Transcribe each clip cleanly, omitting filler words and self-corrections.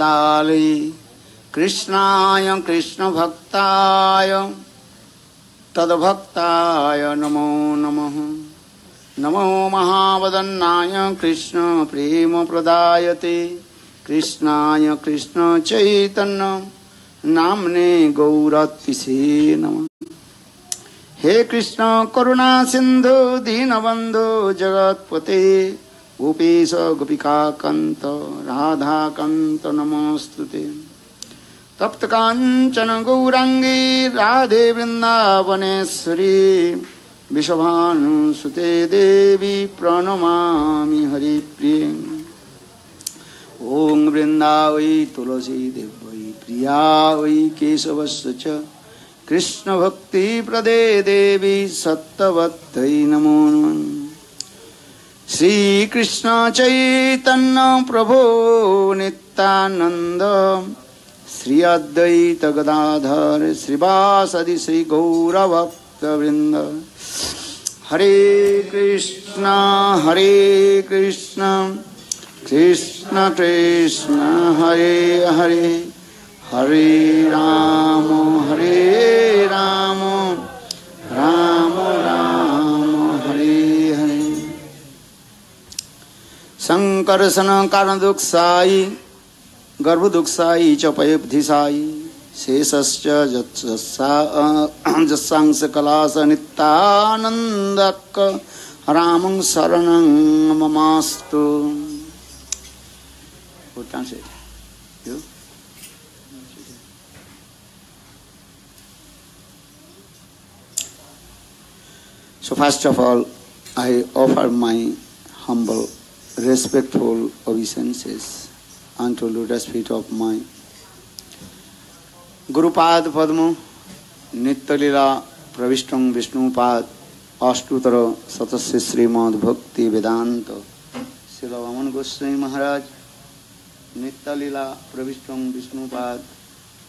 दाली कृष्णाय कृष्ण भक्ताय तद्भक्ताय नमो नमः। नमो महावदन्नाय कृष्ण प्रेम प्रदायते कृष्णाय कृष्ण चैतन्य नामने गौरतिसे नमः। हे कृष्ण करुणा सिंधु दीनबंधु जगत्पते गोपेश गोपिका कांत राधा कांत नमोस्तुते। तप्त कांचन गौरांगी राधे वृंदावनेश्वरी विश्वभानुसुते देवी प्रणमामि हरिप्रिये। ओं वृंदावै तुलसी देवै प्रिया वै केशवस्य च कृष्ण भक्ति प्रदे देवी सत्तवत्यै नमो नमः। श्री कृष्ण चैतन्य प्रभो नित्यानंद श्री अद्वैत गदाधर श्रीवासदि श्री गौरभक्तवृंद। हरे कृष्ण कृष्ण कृष्ण हरे हरे हरे राम राम राम हरे हरे। संकर्षण कारण दुःखाई गर्भ दुःखाई च पयब्धिसाई शेषश्च जस्सांस कलास नित्यानंदक रामं शरणं ममास्तु। So first of all, I offer my humble, respectful obeisances unto lotus feet of my Gurupad Padma Nitya-lila Pravishtam Vishnupad Ashtutara Satasya Srimad Bhakti Vedanta Srila Vaman Goswami Maharaj Nitya-lila Pravishtam Vishnupad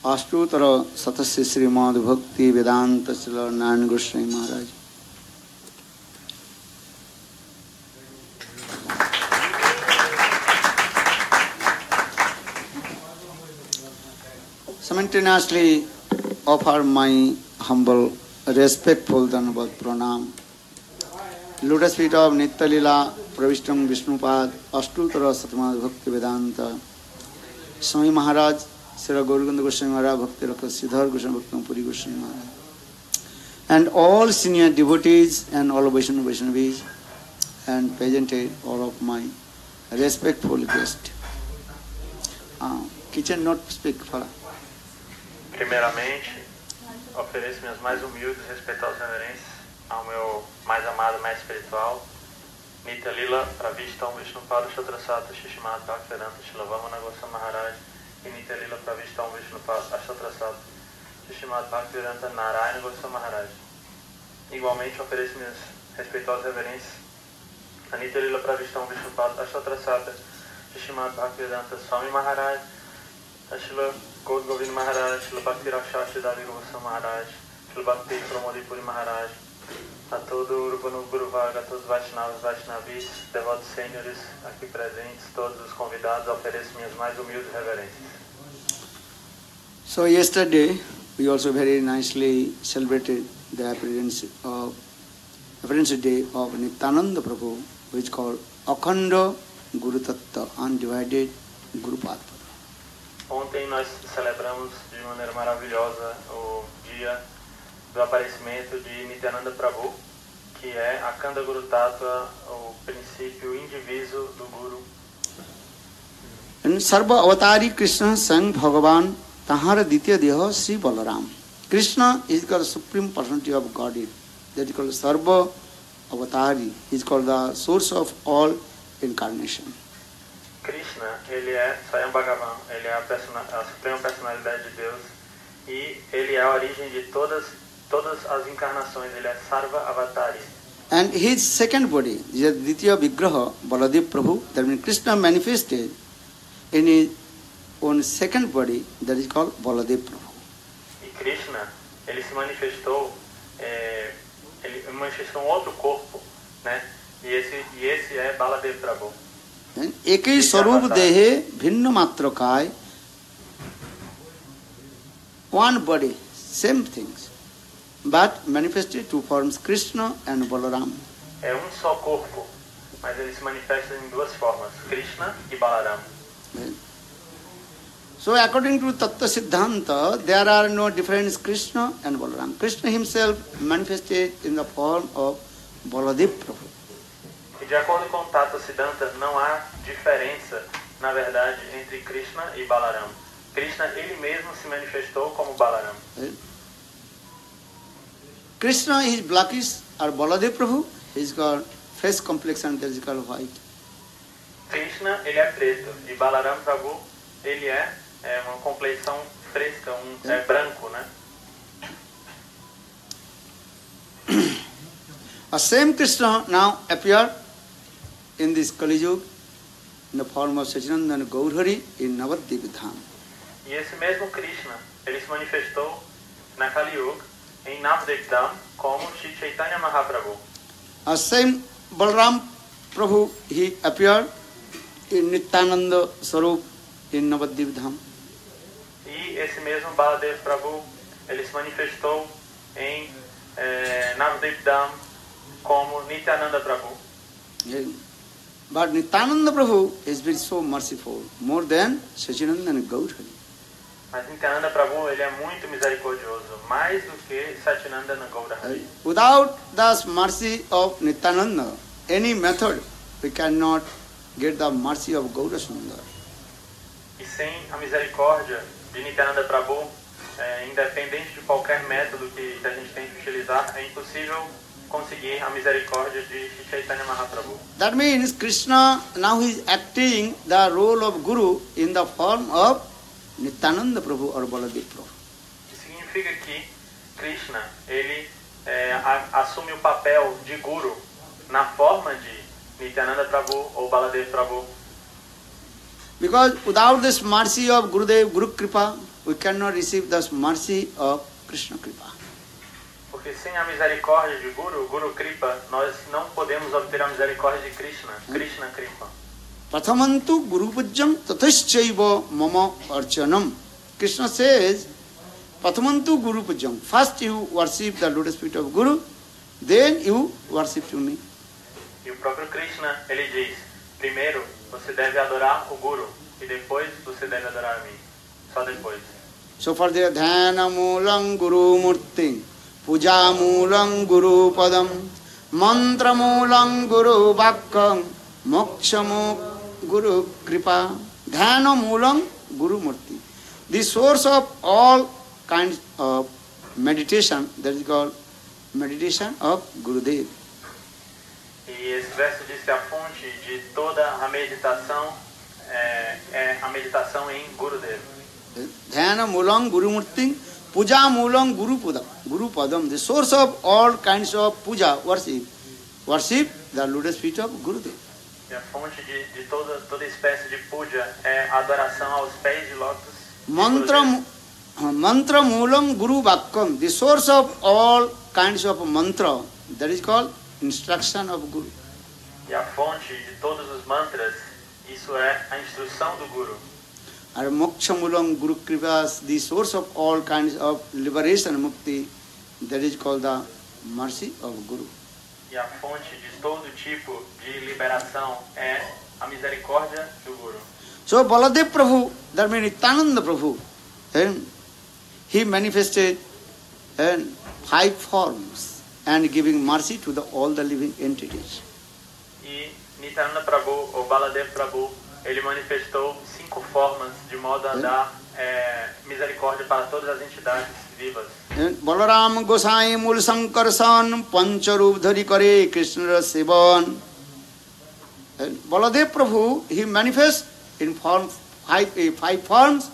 Ashtutara Satasya Srimad Bhakti Vedanta Srila Narayan Goswami Maharaj. Simultaneously offer my humble, respectful Dhanavad Pranam. Lotus feet of Nitya-lila Pravishtam Vishnupad Ashtutara Satamad Bhakti Vedanta Swami Maharaj Sri Gauranga Goswami Maharaj Bhakti Rakha Siddhar Goswami Bhakti Puri Goswami Maharaj and all senior devotees and all Vaishnavis and presented all of my respectful guests. Kitchen not speak for. Primeiramente, ofereço minhas mais humildes e respeitosas reverências ao meu mais amado mestre espiritual, Nitya-lila Pravishtam Vishnupad Ashtatrasata Shishimad Bhaktivedanta Shilavamana Goswami Maharaj e Nitya-lila Pravishtam Vishnupad Ashtatrasata Shishimad Bhaktivedanta Narayana Goswami Maharaj. Igualmente, ofereço minhas respeitosas reverências a Nitya-lila Pravishtam Vishnupad Ashtatrasata Shishimad Bhaktivedanta Swami Maharaj, a Srila Gaur Govind Maharaj, Srila Bhakti Rakshasi Davi Goswami Maharaj, Srila Bhakti Pramodi Puri Maharaj, a todo o Grupo no Guru Varga, a todos os Vaishnavas, Vaishnavis, devotos sêniores aqui presentes, todos os convidados, ofereço minhas mais humildes reverências. So yesterday we also very nicely celebrated the appearance day of Nityananda Prabhu, which is called Akhanda Guru Tattva, undivided Guru Padma. Ontem nós celebramos de maneira maravilhosa o dia do aparecimento de Nityananda Prabhu, que é Akhanda Guru Tattva, o princípio indiviso do Guru. And Sarva Avatari Krishna sang Bhagavan Tahara Ditya Deha Sri Balaram. Krishna is called the supreme personality of Godhead. That is called Sarva Avatari. He is called the source of all incarnation. Krishna, ele é Swayam Bhagavan, ele é a suprema personalidade de Deus e ele é a origem de todas as encarnações, ele é Sarva Avatari. And his second body, the Ditya Vigraha, Baladev Prabhu, that means Krishna manifested in his own second body, that is called Baladev Prabhu. E Krishna, ele se manifestou, ele manifestou um outro corpo, né? E esse é Baladev Prabhu. Ekai Sarup Dehe Bhinna Matra Kai one body, same things, but manifested two forms, Krishna and Balaram. É um só corpo, mas ele se manifesta em duas formas, Krishna e Balaram. So according to Tattva Siddhanta, there are no difference Krishna and Balaram. Krishna himself manifested in the form of Baladev Prabhu. E de acordo com o Tattva Siddhanta, não há diferença, na verdade, entre Krishna e Balaram. Krishna, ele mesmo se manifestou como Balaram. Krishna is blackish, or Baladev Prabhu, he's got face complexion that is called white. Krishna, ele é preto, e Balaram Prabhu, ele é uma complexão fresca, é branco, né? A same Krishna now appeared in this Kali Yuga in the form of Sachinandana Gaurhari in Navadvip Dham. E esse mesmo Krishna, ele se manifestou na Kali Yuga em Navadvip Dham como Shri Chaitanya Mahaprabhu. A same Balaram Prabhu, he appeared in Nityananda Swarup in Navadvip Dham. E esse mesmo Baladev Prabhu, ele se manifestou em Navadvip Dham como Nityananda Prabhu. Yeah. But Nityananda Prabhu has been so merciful, more than Sachinandana Gaurhari. Mas Nityananda Prabhu, ele é muito misericordioso, mais do que Sachinandana Gaurahari. Without the mercy of Nityananda, any method, we cannot get the mercy of Gaurasundar. E sem a misericórdia de Nityananda Prabhu, independente de qualquer método que a gente tente utilizar, é impossível conseguir a misericórdia de Chaitanya Mahaprabhu. That means Krishna now is acting the role of Guru in the form of Nityananda Prabhu or Baladev Prabhu. Isso significa que Krishna, ele assume o papel de Guru na forma de Nityananda Prabhu ou Baladev Prabhu. Because without this mercy of Gurudev, Guru Kripa, we cannot receive this mercy of Krishna Kripa. Porque sem a misericórdia de Guru, Guru Kripa, nós não podemos obter a misericórdia de Krishna, Krishna Kripa. Prathamantu Guru Pujjam Tathaschaiva Mama Archanam. Krishna says, Prathamantu Guru Pujjam. First you worship the lotus feet of Guru, then you worship to me. E o próprio Krishna, ele diz, primeiro você deve adorar o Guru, e depois você deve adorar a mim. Só depois. So for the Dhyana Moolam Guru Murti, Puja Moolam Guru Padam, Mantra Moolam Guru Vakkam, Moksha Guru Kripa, Dhyana Moolam Guru Murti. The source of all kinds of meditation, that is called meditation of Gurudev. E esse verso diz que a fonte de toda a meditação é a meditação em Gurudev. Dhyana Moolam Guru Murti, Puja Moolam Guru Padam. The source of all kinds of puja, worship the lotus feet of Gurudev. E a fonte de toda espécie de puja é a adoração aos pés de lótus. Mantra Moolam Guru Vakkam. The source of all kinds of mantra, that is called instruction of Guru. E a fonte de todos os mantras, isso é a instrução do Guru. And Moksha Moolam Guru Kripa, the source of all kinds of liberation, mukti, that is called the mercy of Guru. E a fonte de todo tipo de liberação é a misericórdia do Guru. So Baladev Prabhu, that means Nityananda Prabhu, and he manifested 5 forms and giving mercy to all the living entities. E Nityananda Prabhu, ou Baladev Prabhu, ele manifestou 5 formas de modo a dar misericórdia para todas as entidades vivas. Balaram Gosai Mul Sankarsan Pancharup Dhari Kare Krishna Sevan. Baladev Prabhu, he manifests in 5 forms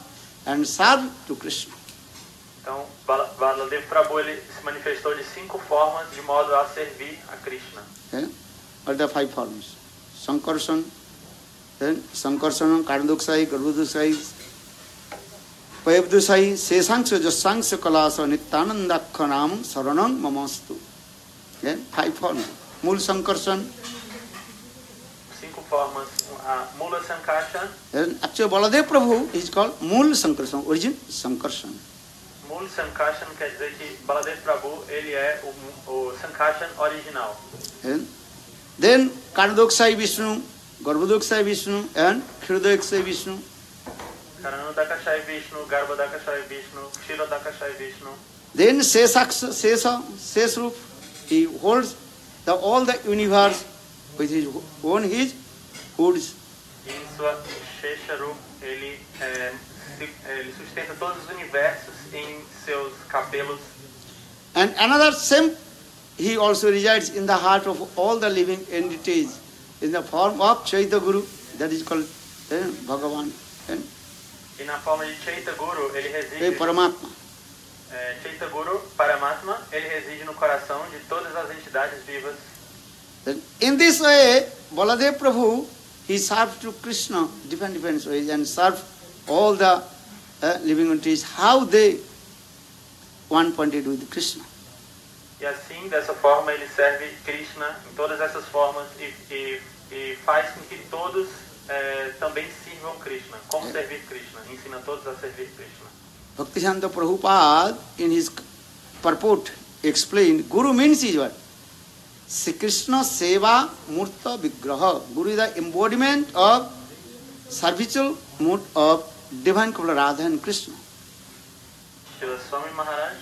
and served to Krishna. Então, Baladev Prabhu, ele se manifestou de 5 formas de modo a servir a Krishna. What are the 5 forms? Sankarsan, Sankarsanam, Karduksai, Garbuduksai, Payabdusai, Sesangsha, Jasangsha Kalasa, Nityanandakhanam, Saranam, Mamastu. 5 forms. Mul Sankarsan. 5 formas. Mula Sankarshan. Actually, Baladev Prabhu is called Mul Sankarsan, origin Sankarsan. Mula Sankashan quer dizer que Baladev Prabhu, ele é o Sankashan original. Then Karnadoksai Vishnu, Garbhodoksai Vishnu and Kshirodoksai Vishnu. Karanodakashai Vishnu, Garbhodakashai Vishnu, Kshirodakashai Vishnu. Then Sesrup, he holds all the universe with his hoods. Em sua Shesharup, ele sustenta todos os universos em seus cabelos. And another same, he also resides in the heart of all the living entities in the form of Chaitya Guru, that is called Bhagavan. E na forma de Chaitya Guru, ele reside. Paramatma. Chaitya Guru, Paramatma, ele reside no coração de todas as entidades vivas. Then in this way, Baladev Prabhu, he served to Krishna different ways and served all the living entities, how they one pointed with Krishna. E assim, dessa forma, ele serve Krishna em todas essas formas e faz com que todos também sirvam Krishna. Como servir Krishna? Ensina todos a servir Krishna. Bhaktisiddhanta Prabhupada, in his purport, explained, Guru means is what? Sri Krishna Seva Murta Vigraha. Guru is the embodiment of servitual mood of divine couple Radha and Krishna. Srila Swami Maharaj,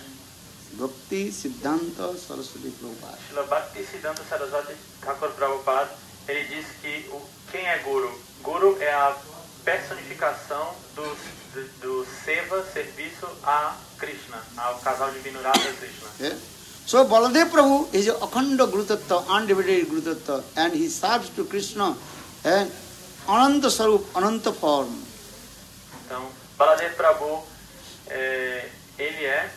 Bhakti Siddhanta Saraswati Prabhupada. Srila Bhakti Siddhanta Saraswati Thakur Prabhupada, ele diz que quem é Guru? Guru é a personificação do Seva, serviço a Krishna, ao casal divino Radha e Krishna. Yeah. So Baladev Prabhu is Akhanda Guru Tattva, undivided Guru Tattva, and he serves to Krishna and Ananta Sarup, Ananta form. Então, Baladev Prabhu, ele é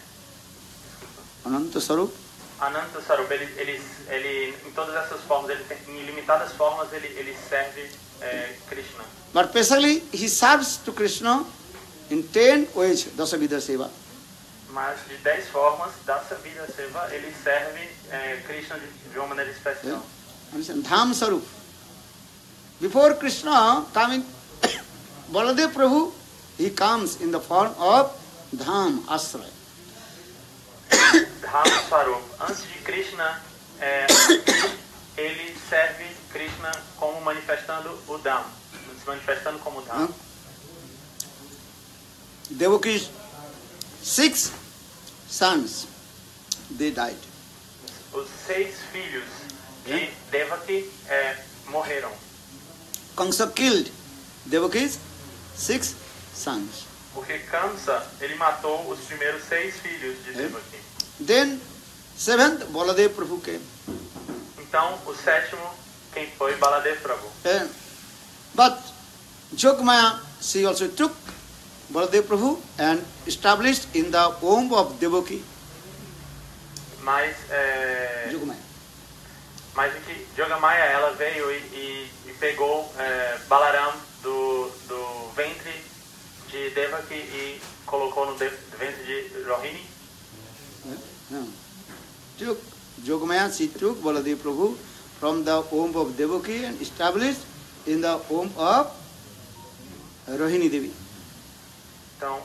Ananta Sarup. Ananta Sarup, ele em todas essas formas, ele tem, em ilimitadas formas, ele serve Krishna. But especially he serves to Krishna in 10 ways, Dasavidha Seva. Mas de 10 formas, Dasa Vida Seva, ele serve Krishna de uma maneira especial. Yeah. Dham Sarup. Before Krishna coming, Baladev Prabhu, he comes in the form of Dham, Ashraya. Dham Sarup. Antes de Krishna, ele serve Krishna como manifestando o Dham, se manifestando como Dham. Devaki's 6 sons, they died. Os 6 filhos de Devaki morreram. Kamsa killed Devaki's 6 sons. Porque Kamsa, ele matou os primeiros 6 filhos de Devaki. Then 7th Baladev Prabhu came. Então, o 7º, quem foi? Baladev Prabhu. But Jogmaya, she also took Baladev Prabhu and established in the womb of Devaki. Mas o que Jogamaya, ela veio e pegou Balaram do ventre de Devaki e colocou no ventre de Rohini. Jogmaya, she took Baladev Prabhu from the womb of Devaki and established in the womb of Rohini Devi. Então,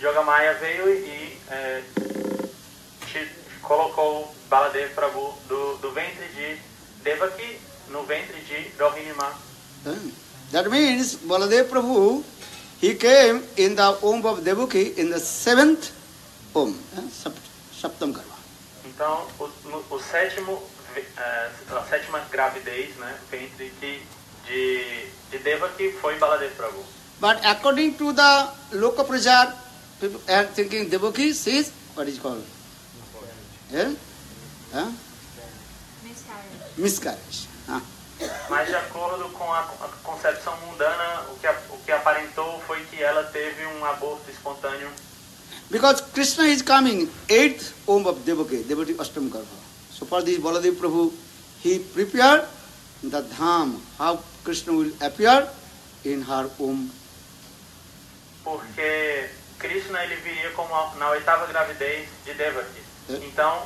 Jogamaya veio e colocou Baladev Prabhu do ventre de Devaki no ventre de Rohini Ma. That means Baladev Prabhu, he came in the womb of Devaki in the 7th womb, Saptam Karma. Então, a sétima gravidez, né, ventre de Devaki foi Baladev Prabhu. But according to the Loka Prajar, people are thinking Devaki is what is called? Miscarriage. Mas de acordo com a concepção mundana, o que aparentou foi que ela teve um aborto espontâneo. Because Krishna is coming 8th womb of Devaki, Devaki Ashtam Garbha. So for this Baladev Prabhu, he prepared the dham, how Krishna will appear in her womb. Porque Krishna, ele viria como na 8ª gravidez de Devaki. Então,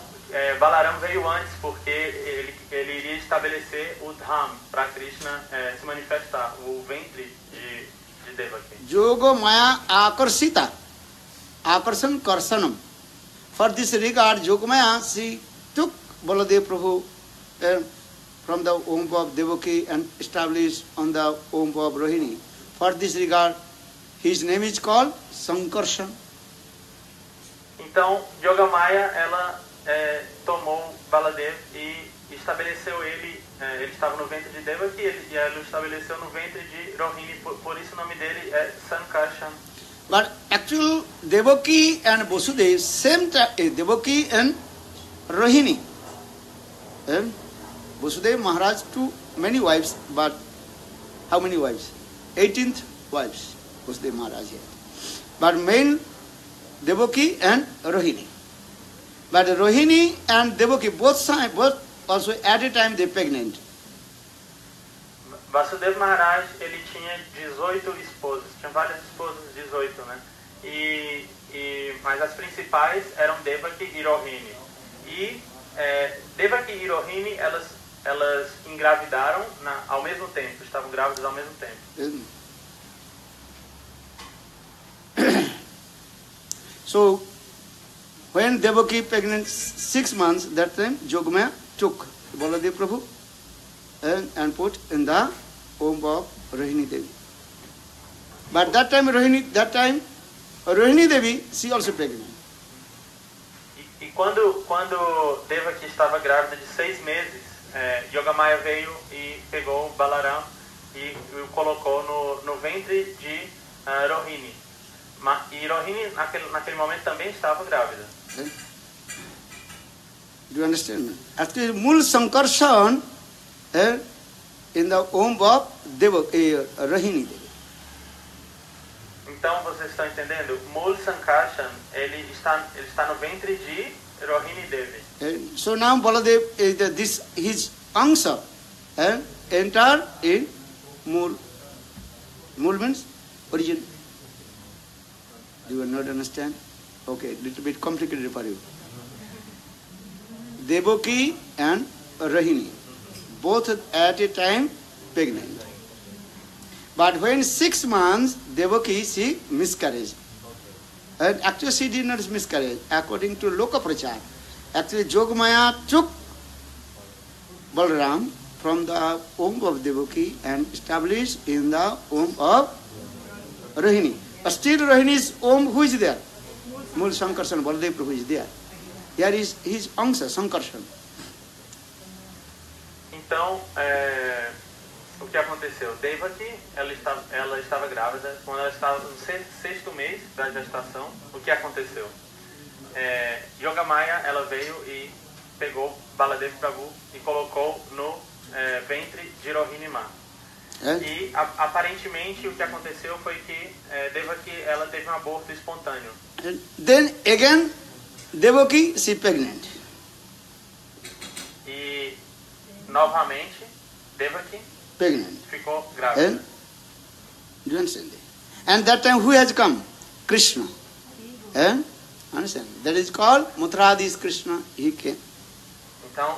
Balaram veio antes porque ele iria estabelecer o dham para Krishna se manifestar, o ventre de Devaki. Yoga Maya Akarsita. Akarshan Karsanam. For this regard, Yogamaya, she took Baladev Prabhu from the womb of Devaki and established on the womb of Rohini. For this regard, his name is called Sankarshan. Então, Yogamaya, ela tomou Baladev e estabeleceu ele, ele estava no ventre de Devaki e ela o estabeleceu no ventre de Rohini, por isso o nome dele é Sankarshan. But actual Devaki and Vasudev, same time, Devaki and Rohini. And Vasudev Maharaj too many wives, but how many wives? 18th wives Vasudev Maharaj had. But main Devaki and Rohini. But Rohini and Devaki both also at a time they pregnant. Vasudev Maharaj, ele tinha 18 esposas, tinha várias esposas, 18, né? Mas as principais eram Devaki e Rohini. E Devaki e Rohini, elas engravidaram ao mesmo tempo, estavam grávidas ao mesmo tempo. So, when Devaki pregnant 6 months, that time Yogamaya took Baladev Prabhu and put in the womb of Rohini Devi. But that time Rohini Devi, she also pregnant. E quando Devaki estava grávida de 6 meses, Yogamaya veio e pegou Balaram e o colocou no ventre de Rohini. E Rohini naquele momento também estava grávida. Okay. Do you understand? Actually, Mul Sankarshan in the womb of Rohini Devi. Então vocês estão entendendo? Mul Sankarshan, ele está no ventre de Rohini Devi. So now Baladev, his angsa enter in Mul. Mul means origin. Do you not understand? Okay, little bit complicated for you. Devaki and Rohini, both at a time pregnant. But when 6 months, Devaki, she miscarried. And actually she did not miscarriage, according to Loka Prachar. Actually Yogamaya took Balaram from the womb of Devaki and established in the womb of Rohini. But still Rohini's womb, who is there? Mul Sankarshan, Baladev Prabhu is there. Here is his angsa, Sankarshan. Então, o que aconteceu? Devaki, ela estava grávida. Quando ela estava no 6º mês da gestação, o que aconteceu? Yogamaya, ela veio e pegou Baladev Prabhu e colocou no ventre de Rohini Ma. E aparentemente o que aconteceu foi que Devaki, ela teve um aborto espontâneo. And then again, Devaki, she pregnant. E novamente, Devaki Pregnant. ficou grávida. And, do you understand? And that time who has come? Krishna. Understand? That is called Mutradi's Krishna. He came. Então,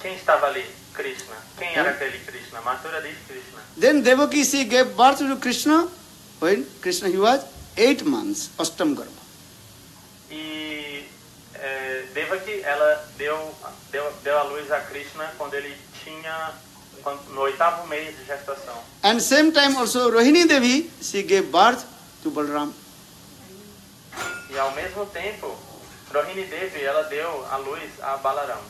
quem estava ali? Krishna. Quem era aquele Krishna? Mathura diz Krishna. Then Devaki, she gave birth to Krishna. When Krishna, he was 8 months, Ashtam Garbha. E Devaki, ela deu à luz a Krishna quando ele tinha no 8º mês de gestação. And same time also Rohini Devi, she gave birth to Balaram. E ao mesmo tempo, Rohini Devi, ela deu à luz a Balaram.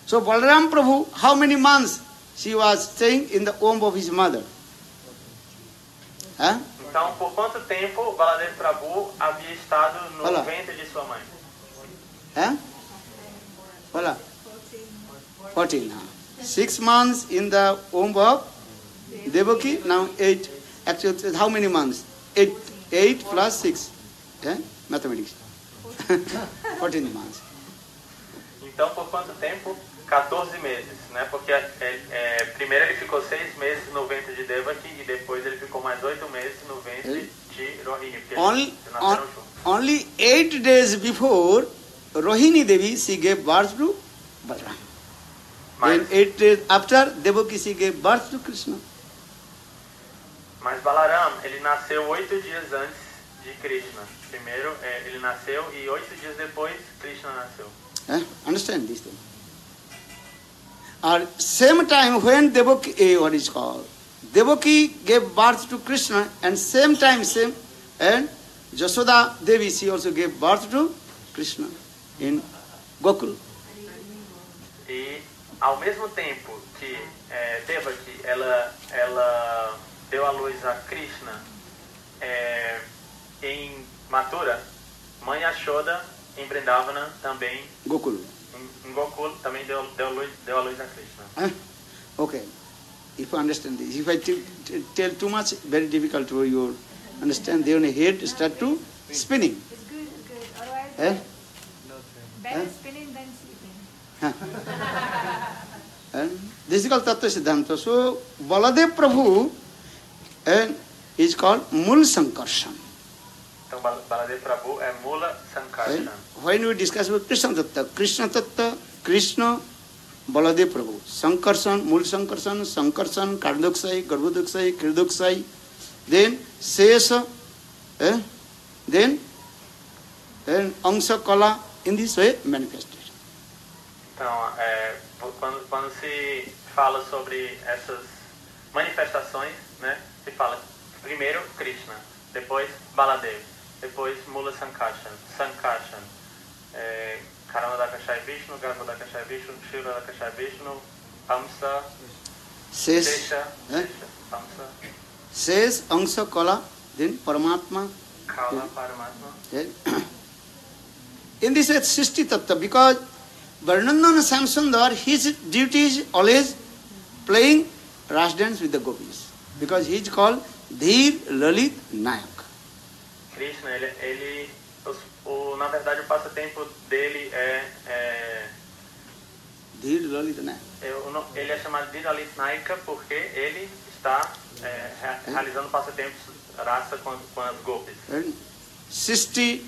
So Balaram Prabhu, how many months she was staying in the womb of his mother? Então, por quanto tempo Baladev Prabhu havia estado no ventre de sua mãe? 14. 6 months in the womb of Devaki, now 8. Actually, how many months? 8 plus 6. Mathematics. 14 months. Então, por quanto tempo? 14 meses, né? Porque primeiro ele ficou 6 meses no ventre de Devaki e depois ele ficou mais 8 meses no ventre de Rohini. Only 8 days before Rohini Devi, she gave birth to Balaram. And 8 days after, Devaki, she gave birth to Krishna. Mas Balaram, ele nasceu 8 dias antes de Krishna. Primeiro, ele nasceu e 8 dias depois, Krishna nasceu. Understand this thing? At same time when Devaki, what is called, Devaki gave birth to Krishna, and same time, and Jasoda Devi, she also gave birth to Krishna in Gokul. E ao mesmo tempo que Devaki, ela deu à luz a Krishna em Mathura, mãe Yashoda em Vrindavana também, Gokul. Em Gokul também deu à luz a Krishna. Okay. If you understand this, if I tell too much, very difficult for you understand. Then your head start to spinning. It's good, it's good. Otherwise, better spinning than sleeping. And this is called Tattva Siddhanta. So, Baladev Prabhu is called Mul Sankarshan. Então, Baladev Prabhu é Mula Sankarshan. When we discuss about Krishna Tattva, Krishna, Baladev Prabhu, Sankarshan, Mul Sankarshan, Sankarshan, Kardoksai, Garbhodoksai, Kirdoksai, then Sesa, then Angsa Kala, in this way manifested. Então, quando se fala sobre essas manifestações, né, se fala primeiro Krishna, depois Baladev, depois Mula Sankarshan, Karanodakashai Vishnu, Garbhodakashai Vishnu, Kshirodakashai Vishnu, Amsa, Sesha, Amsa, Ses, Angsa Kala, then Paramatma, Kala, Paramatma. In this way, Sisti Tattva, because Varnandana Samsundar, his duty is always playing Ras dance with the gopis. Because he is called Dhir Lalit Nayak. Krishna, na verdade, o passatempo dele Dhir Lalit Nayak. Ele é chamado de Lalit Nayaka porque ele está realizando passatempos rasa com as gopis. Sisti,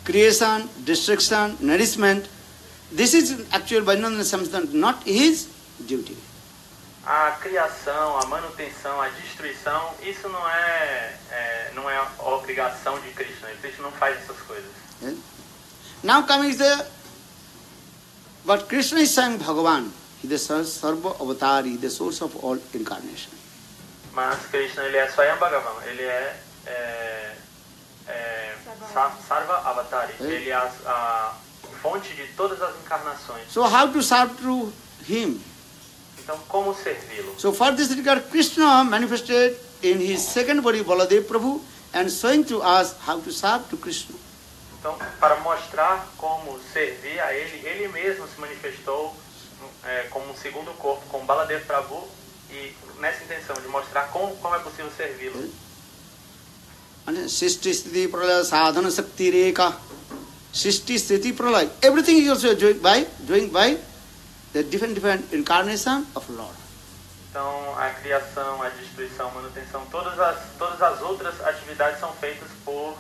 creation, destruction, nourishment. This is actual Varnandana Samsundar, not his duty. A criação, a manutenção, a destruição, isso não é obrigação de Krishna. Krishna não faz essas coisas. Now coming the, but Krishna is saying Bhagavan, he is the Sarva Avatar, he is the source of all incarnation. Mas Krishna, ele é Swayam Bhagavan, ele é Sarva Avatar, ele é a fonte de todas as encarnações. So how to serve to him? Então, como servi-lo? So for this regard, Krishna manifested in his second body, Baladev Prabhu, and showing to us how to serve to Krishna. Então, para mostrar como servir a ele mesmo se manifestou como um segundo corpo, com Baladev Prabhu, e nessa intenção de mostrar como é possível servi-lo. Sisti Sthiti Pralaya Sadhana Shakti Reka, Sisti Sthiti Pralaya, everything is also doing by the different incarnation of Lord. Então, a criação, a destruição, a manutenção, todas as outras atividades são feitas por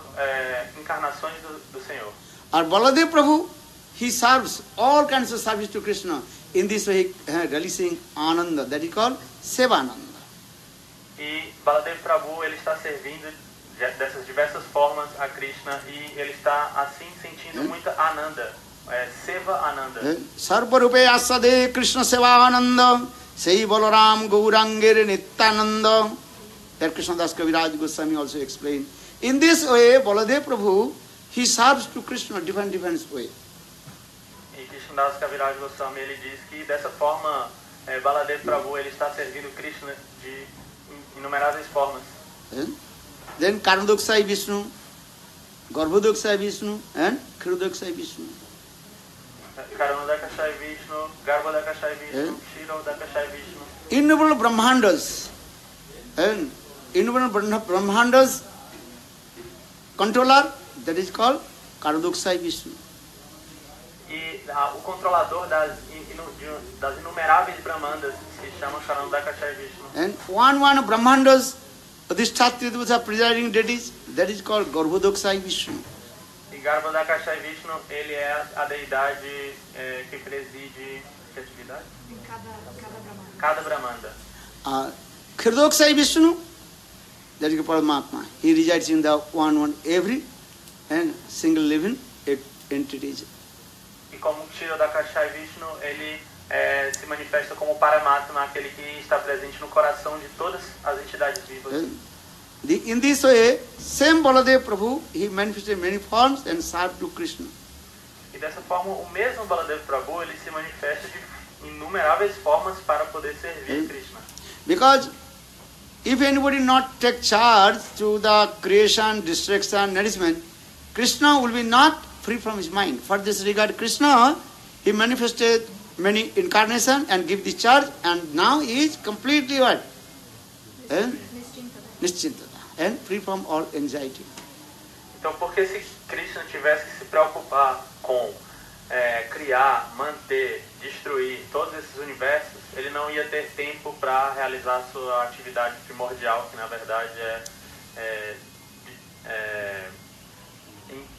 encarnações do Senhor. Our Baladev Prabhu, he serves all kinds of service to Krishna. In this way, releasing Ananda, that is called Sevananda. E Baladev Prabhu, ele está servindo dessas diversas formas a Krishna e ele está assim sentindo muita Ananda, Seva Ananda. Sarva Rupe Asade Krishna Seva Ananda. Sei Balaram Gaurangir Nityananda. That Krishna Das Kaviraj Goswami also explained. In this way, Baladev Prabhu, he serves to Krishna different way. E Krishna Das Kaviraj Goswami, ele diz que dessa forma, Baladev Prabhu, ele está servindo Krishna de inumeráveis formas. Then Karnadoksai Vishnu, Garbhodoksai Vishnu, and Kshirodoksai Vishnu. Karanodakashai Vishnu, Garbhodakashai Vishnu, Kshirodakashai Vishnu. Innumerable Brahmandas, and innumerable Brahmandas controller, that is called Karnadoksai Vishnu. E o controlador das inumeráveis Brahmandas se chama Karanodakashai Vishnu. And one Brahmandas, Adhishtatri presiding deities, that is called Garbhodoksai Vishnu. E Garbhodakashai Vishnu, ele é a deidade que preside que atividade? Em cada Brahmana. Cada Brahmanda. Kshirodoksai Vishnu, that is Paramatma. He resides in the one every and single living entities. E como Kshirodakashayi Vishnu, ele se manifesta como Paramatma, aquele que está presente no coração de todas as entidades vivas. In this way, same Baladev Prabhu, he manifested many forms and served to Krishna. E dessa forma, o mesmo Baladev Prabhu, ele se manifesta de inumeráveis formas para poder servir Krishna. Because if anybody not take charge to the creation, destruction, nourishment, Krishna will be not free from his mind. For this regard, Krishna, he manifested many incarnations and give the charge, and now he is completely what? Nischintata. And free from all anxiety. Então, porque se Krishna tivesse que se preocupar com criar, manter, destruir todos esses universos, ele não ia ter tempo para realizar sua atividade primordial, que na verdade é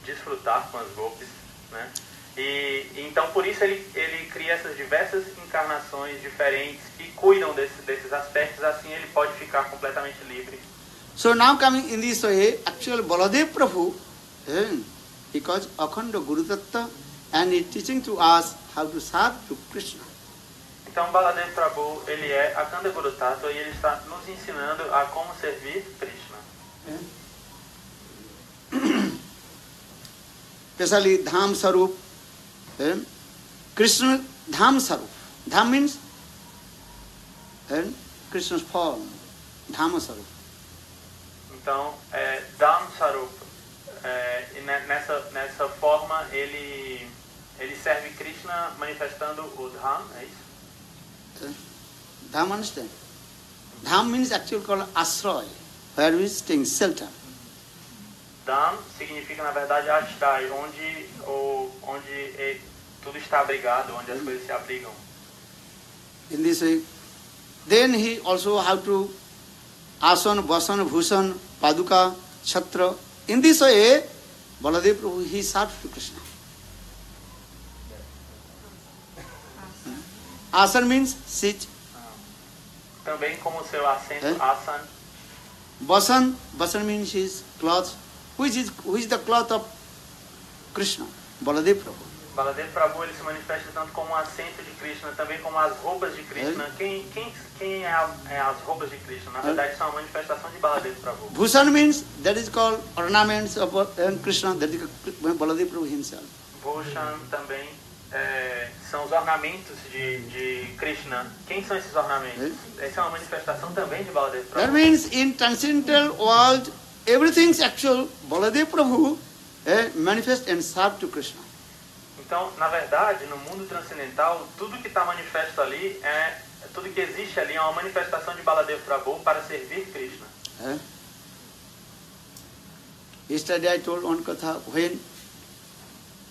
desfrutar com as golpes, né? E então por isso ele cria essas diversas encarnações diferentes que cuidam desses aspectos, assim ele pode ficar completamente livre. So now coming in this way, actual Baladev Prabhu, because Akhanda Guru Tattva, and he teaching to us how to serve to Krishna. Então Baladev Prabhu, ele é Akhanda Guru Tattva e ele está nos ensinando a como servir Krishna. Especially Dham Sarup, Krishna Dham Sarup. Dham means Krishna's form, Dham Sarup. Então, Dham Sarup, nessa forma, ele serve Krishna manifestando o Dham, é isso? Dham, understand? Dham means actually called Asray, where we stay, shelter. Dham significa, na verdade, Ashray, onde tudo está abrigado, onde as coisas se abrigam. In this way, then he also have to Asana, Vasana, Bhushan, Paduka, Chhatra. In this way, Baladev Prabhu, he served to Krishna. Asana means sit. Também como seu assento, asana. Vasan means his cloth. Who is the cloth of Krishna? Baladev Prabhu. Baladev Prabhu, ele se manifesta tanto como um assento de Krishna, também como as roupas de Krishna. Quem é as roupas de Krishna? Na verdade, são uma manifestação de Baladev Prabhu. Bhushan means, that is called ornaments of Krishna, that is Baladev Prabhu himself. Bhushan também são os ornamentos de Krishna. Quem são esses ornamentos? Essa é uma manifestação também de Baladev Prabhu. That means in transcendental world, everything is actual. Baladev Prabhu manifest and serve to Krishna. Então, na verdade, no mundo transcendental, tudo que está manifesto ali, tudo que existe ali é uma manifestação de Baladev Prabhu para servir Krishna. Yesterday I told one katha, when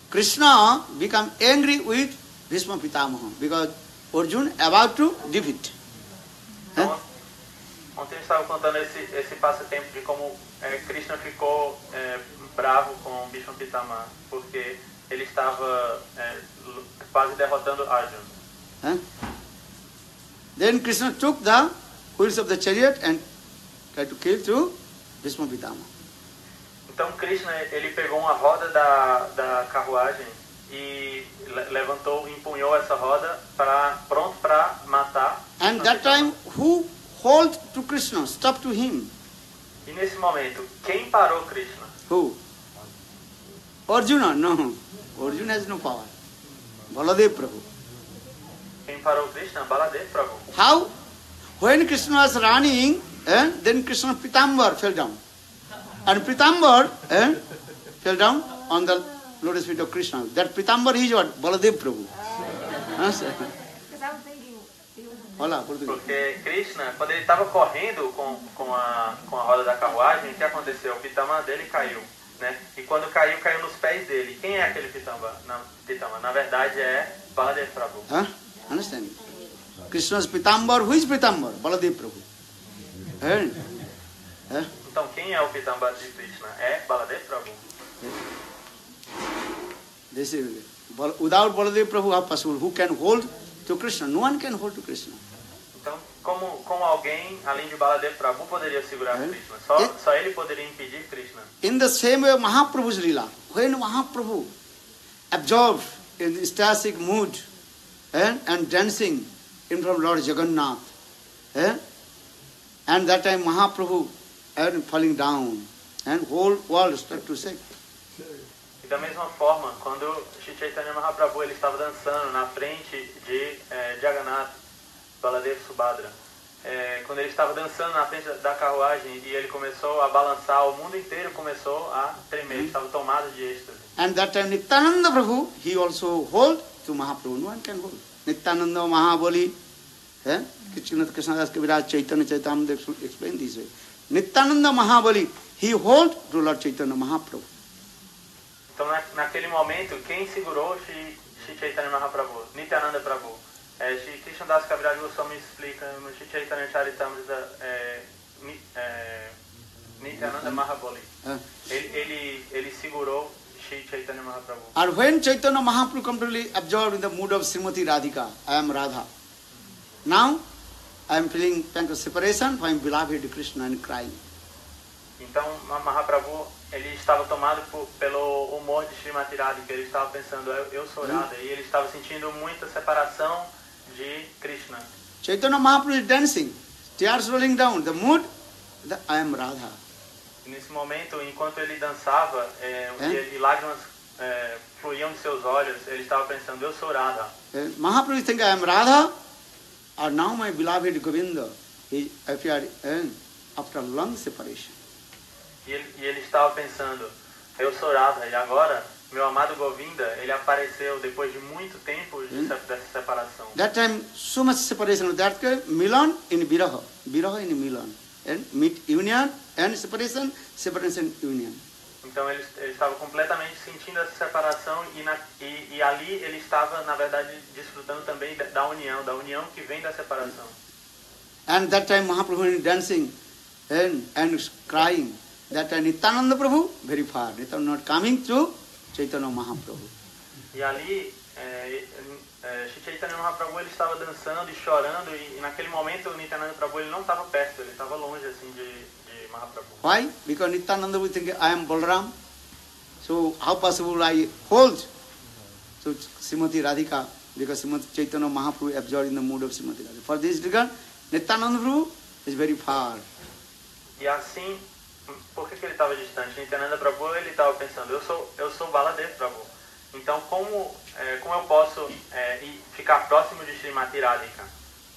Krishna became angry with Bhishma Pitamaha, because Arjuna about to defeat. Então, ontem eu estava contando esse passatempo de como Krishna ficou bravo com Bhishma Pitamaha, porque ele estava quase derrotando Arjuna. Then Krishna took the wheels of the chariot and tried to kill through Bhishma Pitamaha. Então Krishna, ele pegou uma roda da carruagem e empunhou essa roda pronto para matar. And that time, who hold to Krishna, stop to him? E nesse momento, quem parou Krishna? Who? Arjuna? No. Arjuna has no power. Baladev Prabhu. Quem parou Krishna? Baladev Prabhu. How? When Krishna was running, then Krishna Pitambar fell down. And Pitambar fell down on the lotus feet of Krishna. That Pitambar is what? Baladev Prabhu. Porque Krishna, quando ele estava correndo com a roda da carruagem, o que aconteceu? O Pitama dele caiu. Né? E quando caiu nos pés dele. Quem é aquele Pitama? Na verdade é Baladev Prabhu. Understand? Krishna's Pitambar, who is Pitambar? Baladev Prabhu. Então quem é o Pitambar de Krishna? É Baladev Prabhu. This is, without Baladev Prabhu, how possible? Who can hold to Krishna? No one can hold to Krishna. Então, como alguém, além de Baladev Prabhu, poderia segurar Krishna? Só ele poderia impedir Krishna. In the same way, Mahaprabhu's Leela, when Mahaprabhu absorbed in ecstatic mood and dancing in front of Lord Jagannath, and that time Mahaprabhu falling down, and whole world started to shake. E da mesma forma, quando Shri Chaitanya Mahaprabhu ele estava dançando na frente de Jagannath, Baladev Subhadra, quando ele estava dançando na frente da carruagem e ele começou a balançar, o mundo inteiro começou a tremer, ele estava tomado de êxtase. And that time Nityananda Prabhu, he also hold to Mahaprabhu. No one can hold. Nityananda Mahabali, Krishnadas Kaviraj Chaitanya Chaitamanda explain this way. Nityananda Mahabali, he hold to Lord Chaitanya Mahaprabhu. Então naquele momento, quem segurou Shri Chaitanya Mahaprabhu? Nityananda Prabhu. Shri Krishnadas Kaviraj Goswami explica no Shri Chaitanya Charitamrita Nityananda Mahabali. Ele segurou Shri Chaitanya Mahaprabhu. And when Chaitanya Mahaprabhu completely absorbed in the mood of Srimati Radhika, I am Radha. Now I am feeling pang of separation from beloved Krishna and crying. Então Mahaprabhu ele estava tomado pelo humor de Srimati Radhika. Ele estava pensando, eu sou Radha, e ele estava sentindo muita separação de Krishna. Chaitanya Mahaprabhu is dancing, tears rolling down. The mood, I am Radha. E nesse momento, enquanto ele dançava e lágrimas fluíam de seus olhos, ele estava pensando, eu sou Radha. Mahaprabhu think I am Radha, or now my beloved Govinda he appeared after long separation. E ele estava pensando, eu sou Radha, e agora meu amado Govinda, ele apareceu depois de muito tempo dessa separação. That time so much separation of that kind, Milan in Viraha, Viraha in Milan, and meet union and separation, separation union. Então ele estava completamente sentindo essa separação e ali ele estava na verdade desfrutando também da união que vem da separação. And that time Mahaprabhu is dancing and crying. That time Nityananda Prabhu very far, Nityananda not coming to Chaitanya Mahaprabhu. E ali Shri Chaitanya Mahaprabhu ele estava dançando e chorando e naquele momento o Nityananda Prabhu ele não estava perto, ele estava longe assim de Mahaprabhu. Why? Because Nityananda will think I am Balram. So how possible I hold to Srimati Radhika? Because Srimati Chaitanya Mahaprabhu absorbed in the mood of Srimati Radhika. For this regard, Nityananda Prabhu is very far. E assim, por que ele estava distante? Nityananda Prabhu ele estava pensando, eu sou Baladev Prabhu. Então como eu posso ficar próximo de Srimati Radhika?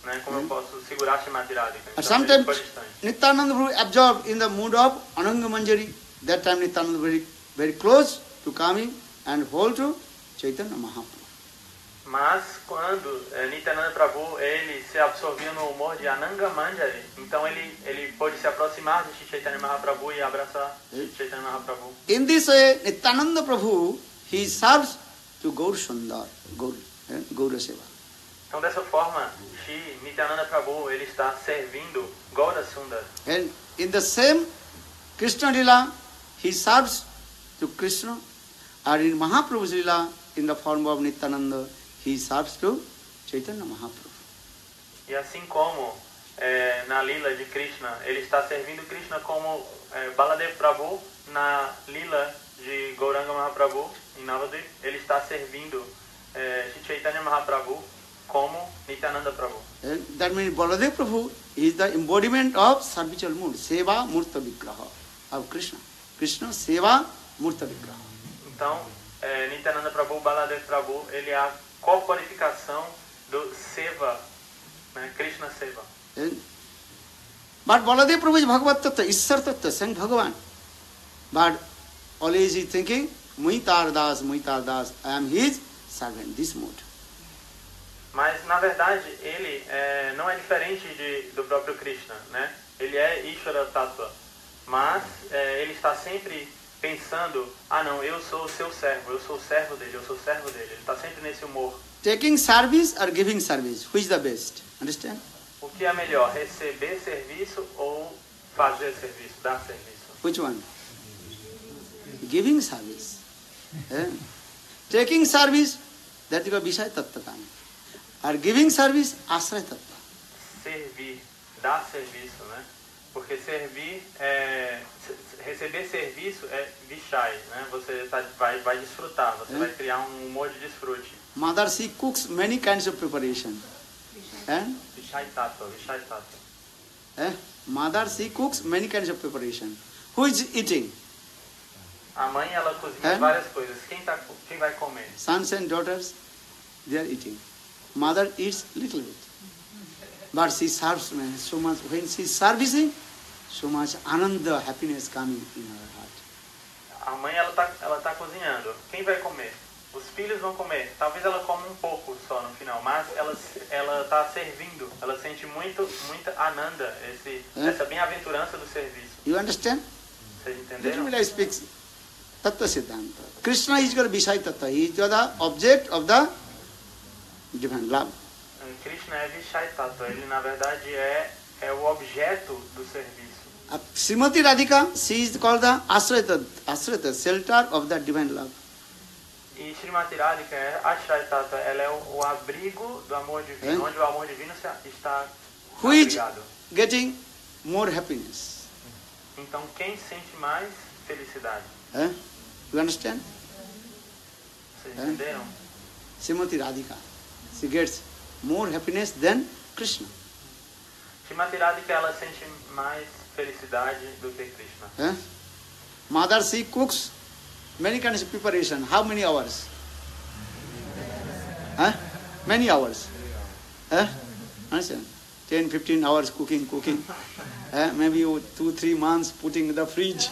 Né? Como eu posso segurar Srimati Radhika? Então, sometimes Nityananda Prabhu absorbed in the mood of Ananga Manjari. That time Nityananda very very close to coming and hold to Chaitanya Mahaprabhu. Mas quando Nityananda Prabhu ele se absorvia no humor de Ananga Manjari, então ele pôde se aproximar de Chaitanya Mahaprabhu e abraçar Chaitanya Mahaprabhu. In this way, Nityananda Prabhu he serves to Gaur Sundar, Gaura Seva. Então dessa forma, Nityananda Prabhu ele está servindo Gaura Sundar. And in the same Krishna Lila, he serves to Krishna, and in Mahaprabhu's Lila, in the form of Nityananda, he serves to Chaitanya Mahaprabhu. E assim como na lila de Krishna, ele está servindo Krishna como Baladev Prabhu, na lila de Gauranga Mahaprabhu, em Navadvip, ele está servindo Chaitanya Mahaprabhu como Nityananda Prabhu. That means Baladev Prabhu is the embodiment of servitual mood, Seva Murta Vigraha of Krishna. Krishna Seva Murta Vigraha. Então, Nityananda Prabhu, Baladev Prabhu, ele é a corporificação do Seva, né? Krishna Seva. But Baladev Prabhu is Bhagavat Tattva, Ishar Tattva, Sang Bhagavan. But always he thinking, Muitar Das, I am his servant, this mood. Mas, na verdade, ele não é diferente do próprio Krishna, né? Ele é Ishvara Tattva, mas ele está sempre pensando, não, eu sou o seu servo, eu sou o servo dele, ele está sempre nesse humor. Taking service or giving service, which is the best? Understand? O que é melhor, receber serviço ou fazer serviço, dar serviço? Which one? Giving service. Taking service, that is a Vishaya Tattva. Or giving service, Ashraya Tattva. servir, dar serviço, né? Porque servir receber serviço é vishai, né? Você vai desfrutar, você vai criar um humor de desfrute. Mother, she cooks many kinds of preparation. Vishai tattva. Mother, she cooks many kinds of preparation. Who is eating? A mãe, ela cozinha várias coisas. Quem vai comer? Sons and daughters, they are eating. Mother eats little bit. But she serves so much. When she is servicing, so much ananda, happiness coming in her heart. A mãe, ela tá cozinhando. Quem vai comer? Os filhos vão comer. Talvez ela coma um pouco só no final, mas ela tá servindo. Ela sente muita ananda, essa bem-aventurança do serviço. You understand? Vocês entenderam? Let me speak Tattva Siddhanta. Krishna is your Vishai Tattva. He is the object of the divine love. Krishna é Vishai Tattva. Ele, na verdade, é o objeto do serviço. Srimati Radhika, she is called the Ashrita, shelter of the divine love. E Srimati Radhika é Ashray Tattva. Ela é o abrigo do amor divino, onde o amor divino está Who is abrigado. getting more happiness? Então, quem sente mais felicidade? You understand? Vocês entenderam? Srimati Radhika, she gets more happiness than Krishna. Srimati Radhika, ela sente mais felicidade do que Krishna. Mother, she cooks many kinds of preparation. How many hours? Many hours. Understand? 10, 15 hours cooking. Maybe 2-3 months putting in the fridge.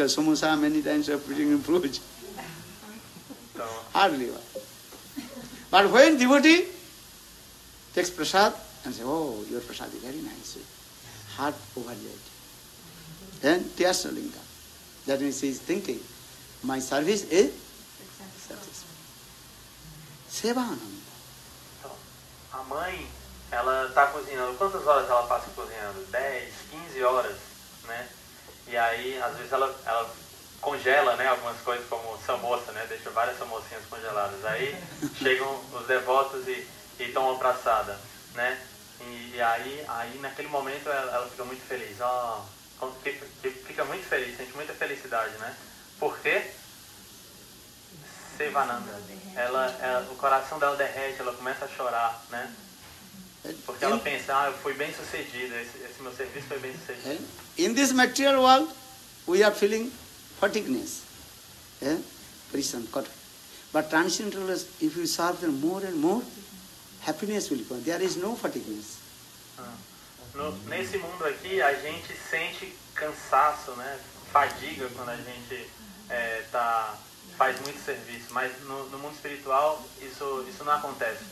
Samosa many times of putting in fridge. Hardly. But when devotee takes prasad and say, oh, your prasad is very nice, heart overjoyed. Then tears are linked up. That means he is thinking, my service is successful. Seva Ananda. Então, a mãe, ela está cozinhando. Quantas horas ela passa cozinhando? 10, 15 horas, né? E aí, às vezes, ela congela, né, algumas coisas como samosa, né? Deixa várias samocinhas congeladas. Aí chegam os devotos e tomam praçada, né? E aí naquele momento ela fica muito feliz. Fica muito feliz, sente muita felicidade, né? Por quê? Sevananda. O coração dela derrete, ela começa a chorar, né? Porque ela pensa, eu fui bem sucedida, esse meu serviço foi bem sucedido. In this material world, we are feeling fatigueness. But transcendental, if you serve them more and more, happiness will come. There is no fatigueness. Nesse mundo aqui, a gente sente cansaço, né? Fadiga quando a gente faz muito serviço. Mas no mundo espiritual, isso não acontece.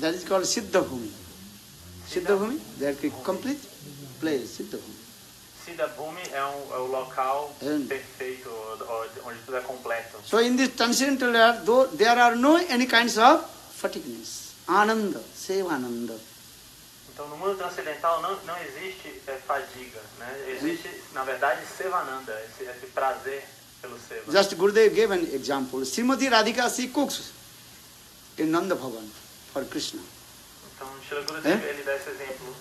That is called Siddha Bhumi. Siddha Bhumi, that is complete place, Siddha Bhumi. Siddha Bhumi é o local perfeito, onde tudo é completo. So in this transcendental layer, there are no any kinds of fatigueness. Ananda, Seva Ananda. Então no mundo transcendental não existe fadiga, né? Existe, na verdade, Sevananda, esse prazer pelo Seva. Just Gurudev gave an example. Srimati Radhika, she cooks in Nanda Bhavan for Krishna. Então, Srila Gurudev, ele dá esse exemplo.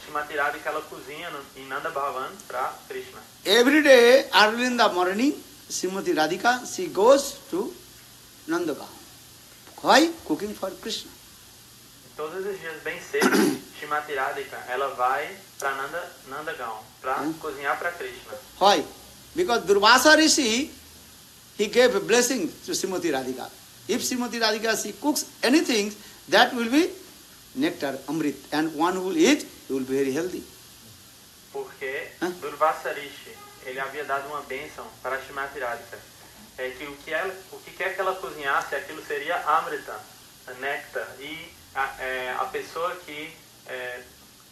Srimati Radhika, ela cozinha em Nanda Bhavan para Krishna. Every day, early in the morning, Srimati Radhika, she goes to Nanda Bhavan. Why? Cooking for Krishna. Todos os dias, bem cedo, Srimati Radhika, ela vai para Nanda Gaon, para cozinhar para Krishna. Why? Because Durvasa Rishi, he gave a blessing to Srimati Radhika. If Srimati Radhika, she cooks anything, that will be nectar, amrit. And one who will eat, he will be very healthy. Porque Durvasa Rishi, ele havia dado uma bênção para Srimati Radhika. Que o que quer que ela cozinhasse, aquilo seria amrita, néctar. E a pessoa que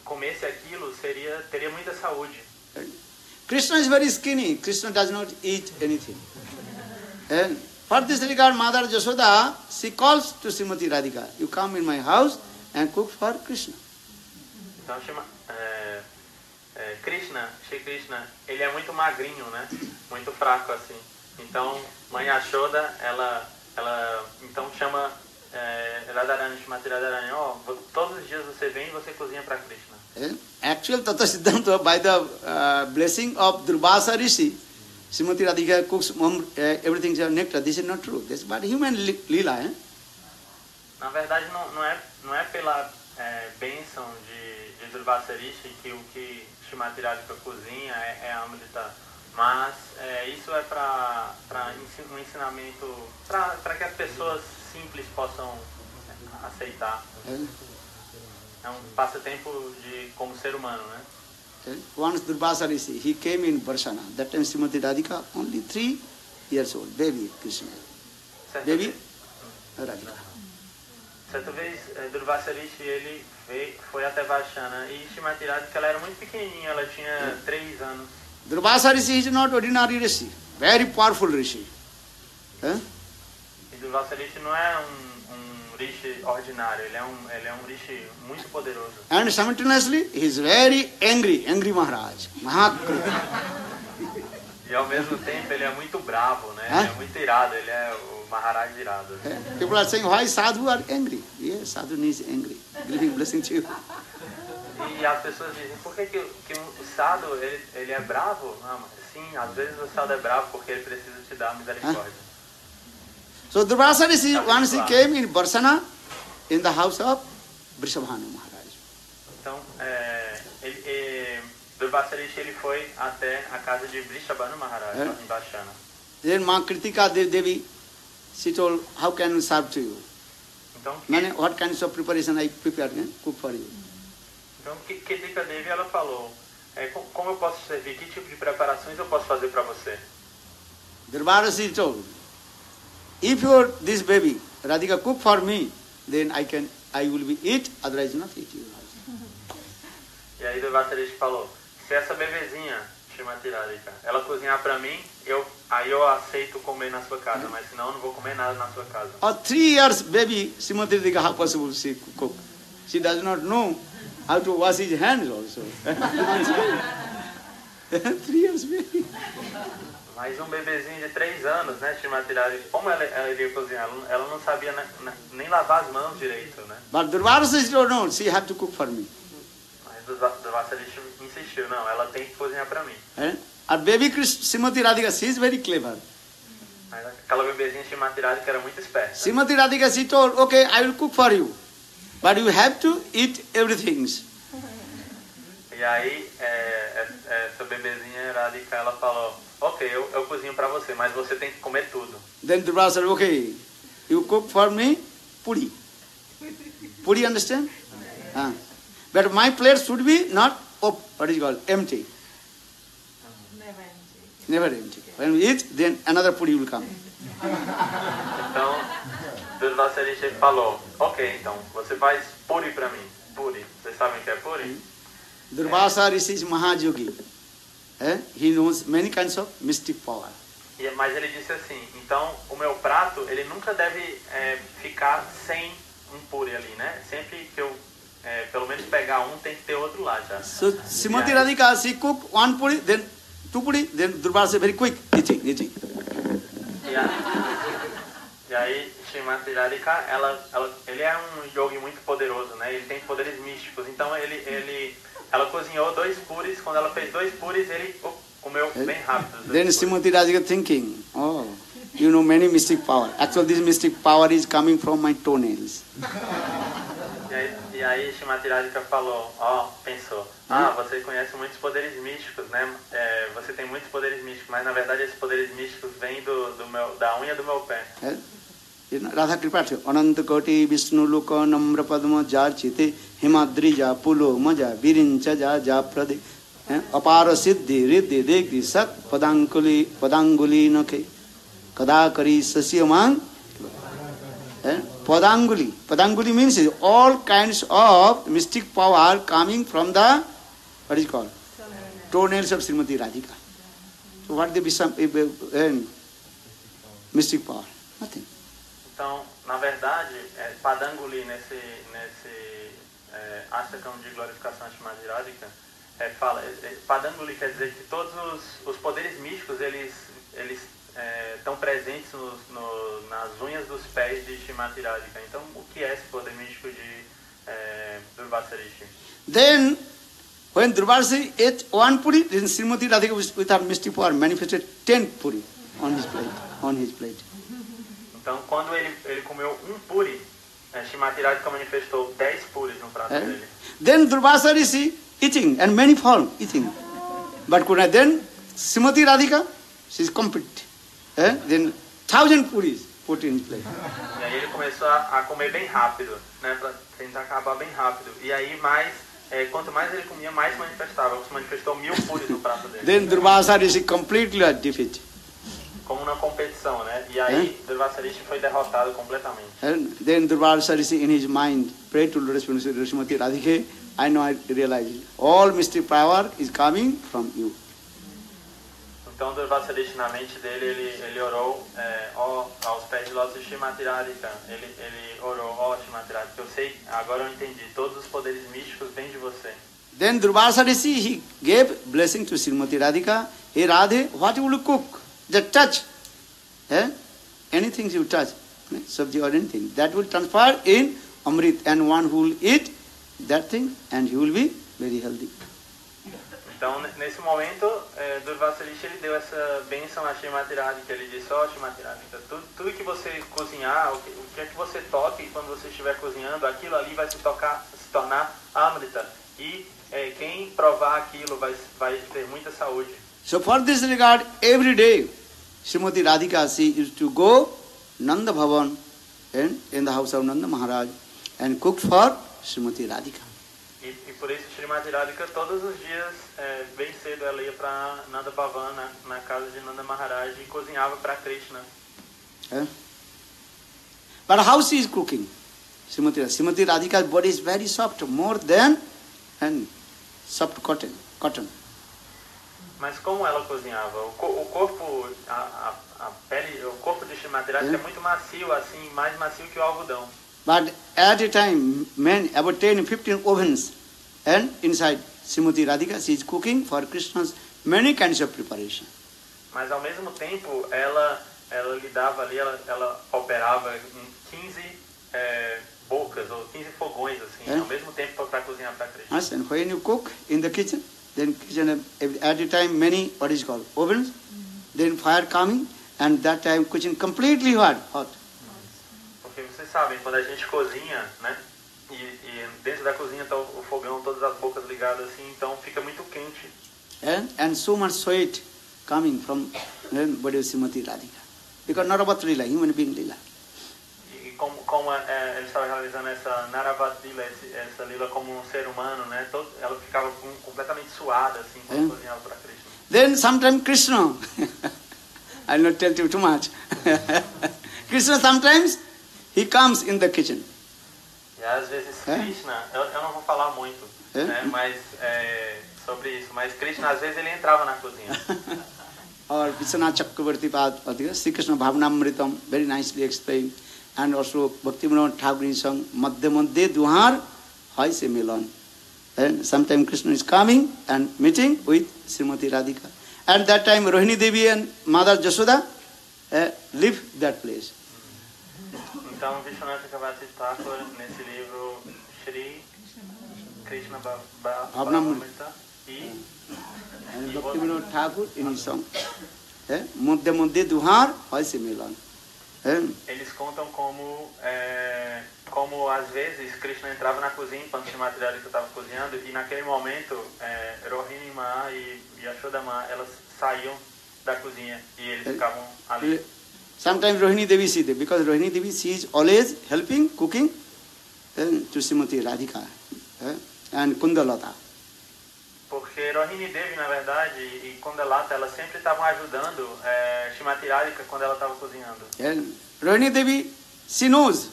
comesse aquilo teria muita saúde. Krishna is very skinny. Krishna does not eat anything. And for this regard, Mother Yashoda, she calls to Srimati Radhika, you come in my house and cook for Krishna. Então, Krishna, Shri Krishna, ele é muito magrinho, né? Muito fraco assim. Então, mãe Yashoda, ela então chama Radharani, Shrimati Radharani, todos os dias você vem e você cozinha para Krishna. Actual Tata Siddhanta, by the blessing of Durvasa Rishi, Srimati Radhika cooks everything is nectar. This is not true. This is but human lila. Na verdade, não é pela bênção de Durvasa Rishi que o que Srimati Radhika cozinha é Amrita, mas isso é para um ensinamento, para que as pessoas simples possam aceitar. É um passatempo como ser humano, né? Once Durvasa Rishi, he came in Varshana. That time Srimati Radhika, only 3 years old, baby Krishna. Baby Radhika. Certa vez, Durvasa Rishi, ele foi até Varshana e Srimati Radhika, ela era muito pequenininha, ela tinha 3 anos. Durvasa Rishi is not ordinary Rishi, very powerful Rishi. E Durvasa Rishi não é um Rishi ordinário, ele é um Rishi muito poderoso. And simultaneously, he is very angry Maharaj. E ao mesmo tempo ele é muito bravo, né? Ele é muito irado, ele é o Maharaj irado. People are saying, why sadhu are angry? Yes, sadhu is angry. Giving blessing to you. E as pessoas dizem, por que o sadhu ele é bravo? Não, mas sim, às vezes o sadhu é bravo porque ele precisa te dar misericórdia. So Durvasa Rishi, once he came in Varsana, in the house of Vrishabhanu Maharaj. Então, Durvasa Rishi, ele foi até a casa de Vrishabhanu Maharaj, em Varshana. Then Ma Kritika Devi, she told, how can we serve to you? Então, What kinds of preparation I prepared, cook for you? Então, Kritika Devi, ela falou, como eu posso servir, que tipo de preparações eu posso fazer para você? Durvasa Rishi told, if this baby, Radhika, cook for me, then I will be eat, otherwise not eat you. E aí Durvasa Rishi falou, se essa bebezinha, Srimati Radhika, ela cozinhar para mim, aí eu aceito comer na sua casa, mas senão eu não vou comer nada na sua casa. A 3 years baby, Srimati Radhika, how possible she cook? She does not know how to wash his hands also. 3 years baby. Mas um bebezinho de 3 anos, né, Srimati Radhika, como ela iria cozinhar? Ela não sabia nem lavar as mãos direito, né? But Durvasa Rishi don't know, she have to cook for me. Mas Durvasa Rishi insistiu, não, ela tem que cozinhar para mim. A baby Srimati Radhika, she is very clever. Mas aquela bebezinha Srimati Radhika era muito esperta. Srimati Radhika, she told, okay, I will cook for you, but you have to eat everything. E aí, essa bebezinha Radhika, ela falou, ok, eu cozinho para você, mas você tem que comer tudo. Then Durvasa said, okay, you cook for me puri. Puri, understand? But my plate should be not, what is it called, empty. Never empty. When we eat, then another puri will come. Então, Durvasa Rishi falou, ok, então, você faz puri para mim. Puri. Vocês sabem o que é puri? Durvasa Rishi is Mahayogi. He knows many kinds of mystic power. Mas ele disse assim, então o meu prato, ele nunca deve ficar sem um puri ali, né? Sempre que eu pelo menos pegar um, tem que ter outro lá já. So Srimati Radhika, she cook 1 puri, then 2 puri, then Durvasa very quick eating. E aí Srimati Radhika, ele é um yogi muito poderoso, né? Ele tem poderes místicos. Então ela cozinhou 2 puris. Quando ela fez 2 puris, ele comeu bem rápido. Then Srimati Radhika thinking, oh, you know many mystic power. Actually, this mystic power is coming from my toenails. E aí Srimati Radhika falou, pensou, você conhece muitos poderes místicos, né? Você tem muitos poderes místicos, mas na verdade esses poderes místicos vêm da unha do meu pé. Radha Kripati, Ananta Koti Vishnu Loka Namra Padma Jarchite Himadrija Pulo Maja Virincha Ja Prade Apara Siddhi Riddhi Dekhi Sat Padanguli Nake Kadakari Sasyaman. Padanguli means all kinds of mystic power coming from the, what is it called? Toenails of Srimati Radhika. So what the mystic power? Nothing. Então, na verdade, Padanguli nesse Ashtakam de glorificação de Srimati Radhika, fala, Padanguli quer dizer que todos os poderes místicos, eles estão presentes nas unhas dos pés de Shrimati Radhika. Então, o que é esse poder místico de Durvasa Rishi? Then, when Durvasa ate one puri, then Srimati Radhika with her mystic power manifested 10 puri on his plate. Então, quando ele comeu um puri, Shrimati Radhika manifestou 10 puris no prato dele. Then Durvasa Rishi eating, and many fall eating. But then Srimati Radhika, she is complete. Then 1,000 puris put in plate. E aí ele começou a comer bem rápido, né, para tentar acabar bem rápido. E aí quanto mais ele comia, mais se manifestava. Se manifestou 1.000 puris no prato dele. Then Durvasa Rishi completely defeated. Como na competição, né? E aí Durvasa Rishi foi derrotado completamente. And then Durvasa Rishi in his mind prayed to Lord Srimati Radhika, I know, I realize all mystic power is coming from you. Então Durvasa Rishi, na mente dele, ele orou aos pés de Lótus Shrimati Radhika. Ele orou, Shrimati Radhika, eu sei, agora eu entendi, todos os poderes místicos vêm de você. Then Durvasa Rishi, he gave blessing to Srimati Radhika. Hey Radhe, what will you cook? Just touch. Anything you touch, sabji or anything, that will transfer in Amrit, and one who will eat that thing and he will be very healthy. Então, nesse momento, Durvasa Rishi, ele deu essa bênção a Shrimati Radhika. Ele disse, Shrimati Radhika, tudo que você cozinhar, o que é que você toque quando você estiver cozinhando, aquilo ali vai se tornar Amrita. E quem provar aquilo vai ter muita saúde. So for this regard, every day, Srimati Radhika, she used to go Nanda Bhavan in the house of Nanda Maharaj and cook for Srimati Radhika. E por isso Shrimati Radhika, todos os dias, bem cedo, ela ia para Nanda Bhavan, na casa de Nanda Maharaj, e cozinhava para Krishna. But how she is cooking? Srimati Radhika's body is very soft, more than soft cotton. Mas como ela cozinhava? O corpo, a pele, o corpo de Shrimati Radhika é muito macio, assim, mais macio que o algodão. But at a time, about 10, 15 ovens, and inside Srimati Radhika, she is cooking for Krishna's many kinds of preparation. Mas ao mesmo tempo, ela lidava ali, ela operava em 15 bocas, ou 15 fogões, assim, ao mesmo tempo para cozinhar para Krishna. Yes, and when you cook in the kitchen, then kitchen at a time many, what is called, ovens, then fire coming, and that time kitchen completely hot. Porque vocês sabem, quando a gente cozinha, né, e dentro da cozinha está o fogão, todas as bocas ligadas assim, então fica muito quente. And so much sweat coming from body of Srimati Radhika. Because Naravat Lila, human being Lila. E como ele estava realizando essa Naravat Lila, essa Lila como um ser humano, né, ela ficava completamente suada, assim, quando cozinhava para Krishna. Then sometimes Krishna, I'll not tell you too much. Krishna sometimes, he comes in the kitchen. E às vezes Krishna, eu não vou falar muito, né, mas sobre isso, mas Krishna às vezes ele entrava na cozinha. Or Vishwanath Chakravarti Pad, Sri Krishna Bhavanamritam, very nicely explained. And also Bhaktivinoda Thakur sung Madhya Madhya Duhar Hai Se Milan. And sometimes Krishna is coming and meeting with Srimati Radhika. At that time Rohini Devi and Mother Jashoda live that place. Então Vishwanath Chakravarti Thakur, nesse livro Shri Krishna Bhavanamrita and Bhaktivinoda Thakur in his song Madhya Madhya Duhar Hai Se Milan. Eles contam como às vezes Krishna entrava na cozinha quando Shrimati Radhika estava cozinhando, e naquele momento Rohini Ma e Yashoda Ma, elas saíam da cozinha e eles ficavam ali. Sometimes Rohini Devi is there, because Rohini Devi, she is always helping cooking to Srimati Radhika and Kundalata. Porque Rohini Devi, na verdade, e Kundalata, elas sempre estavam ajudando Shrimati Radhika quando ela estava cozinhando. And Rohini Devi, she knows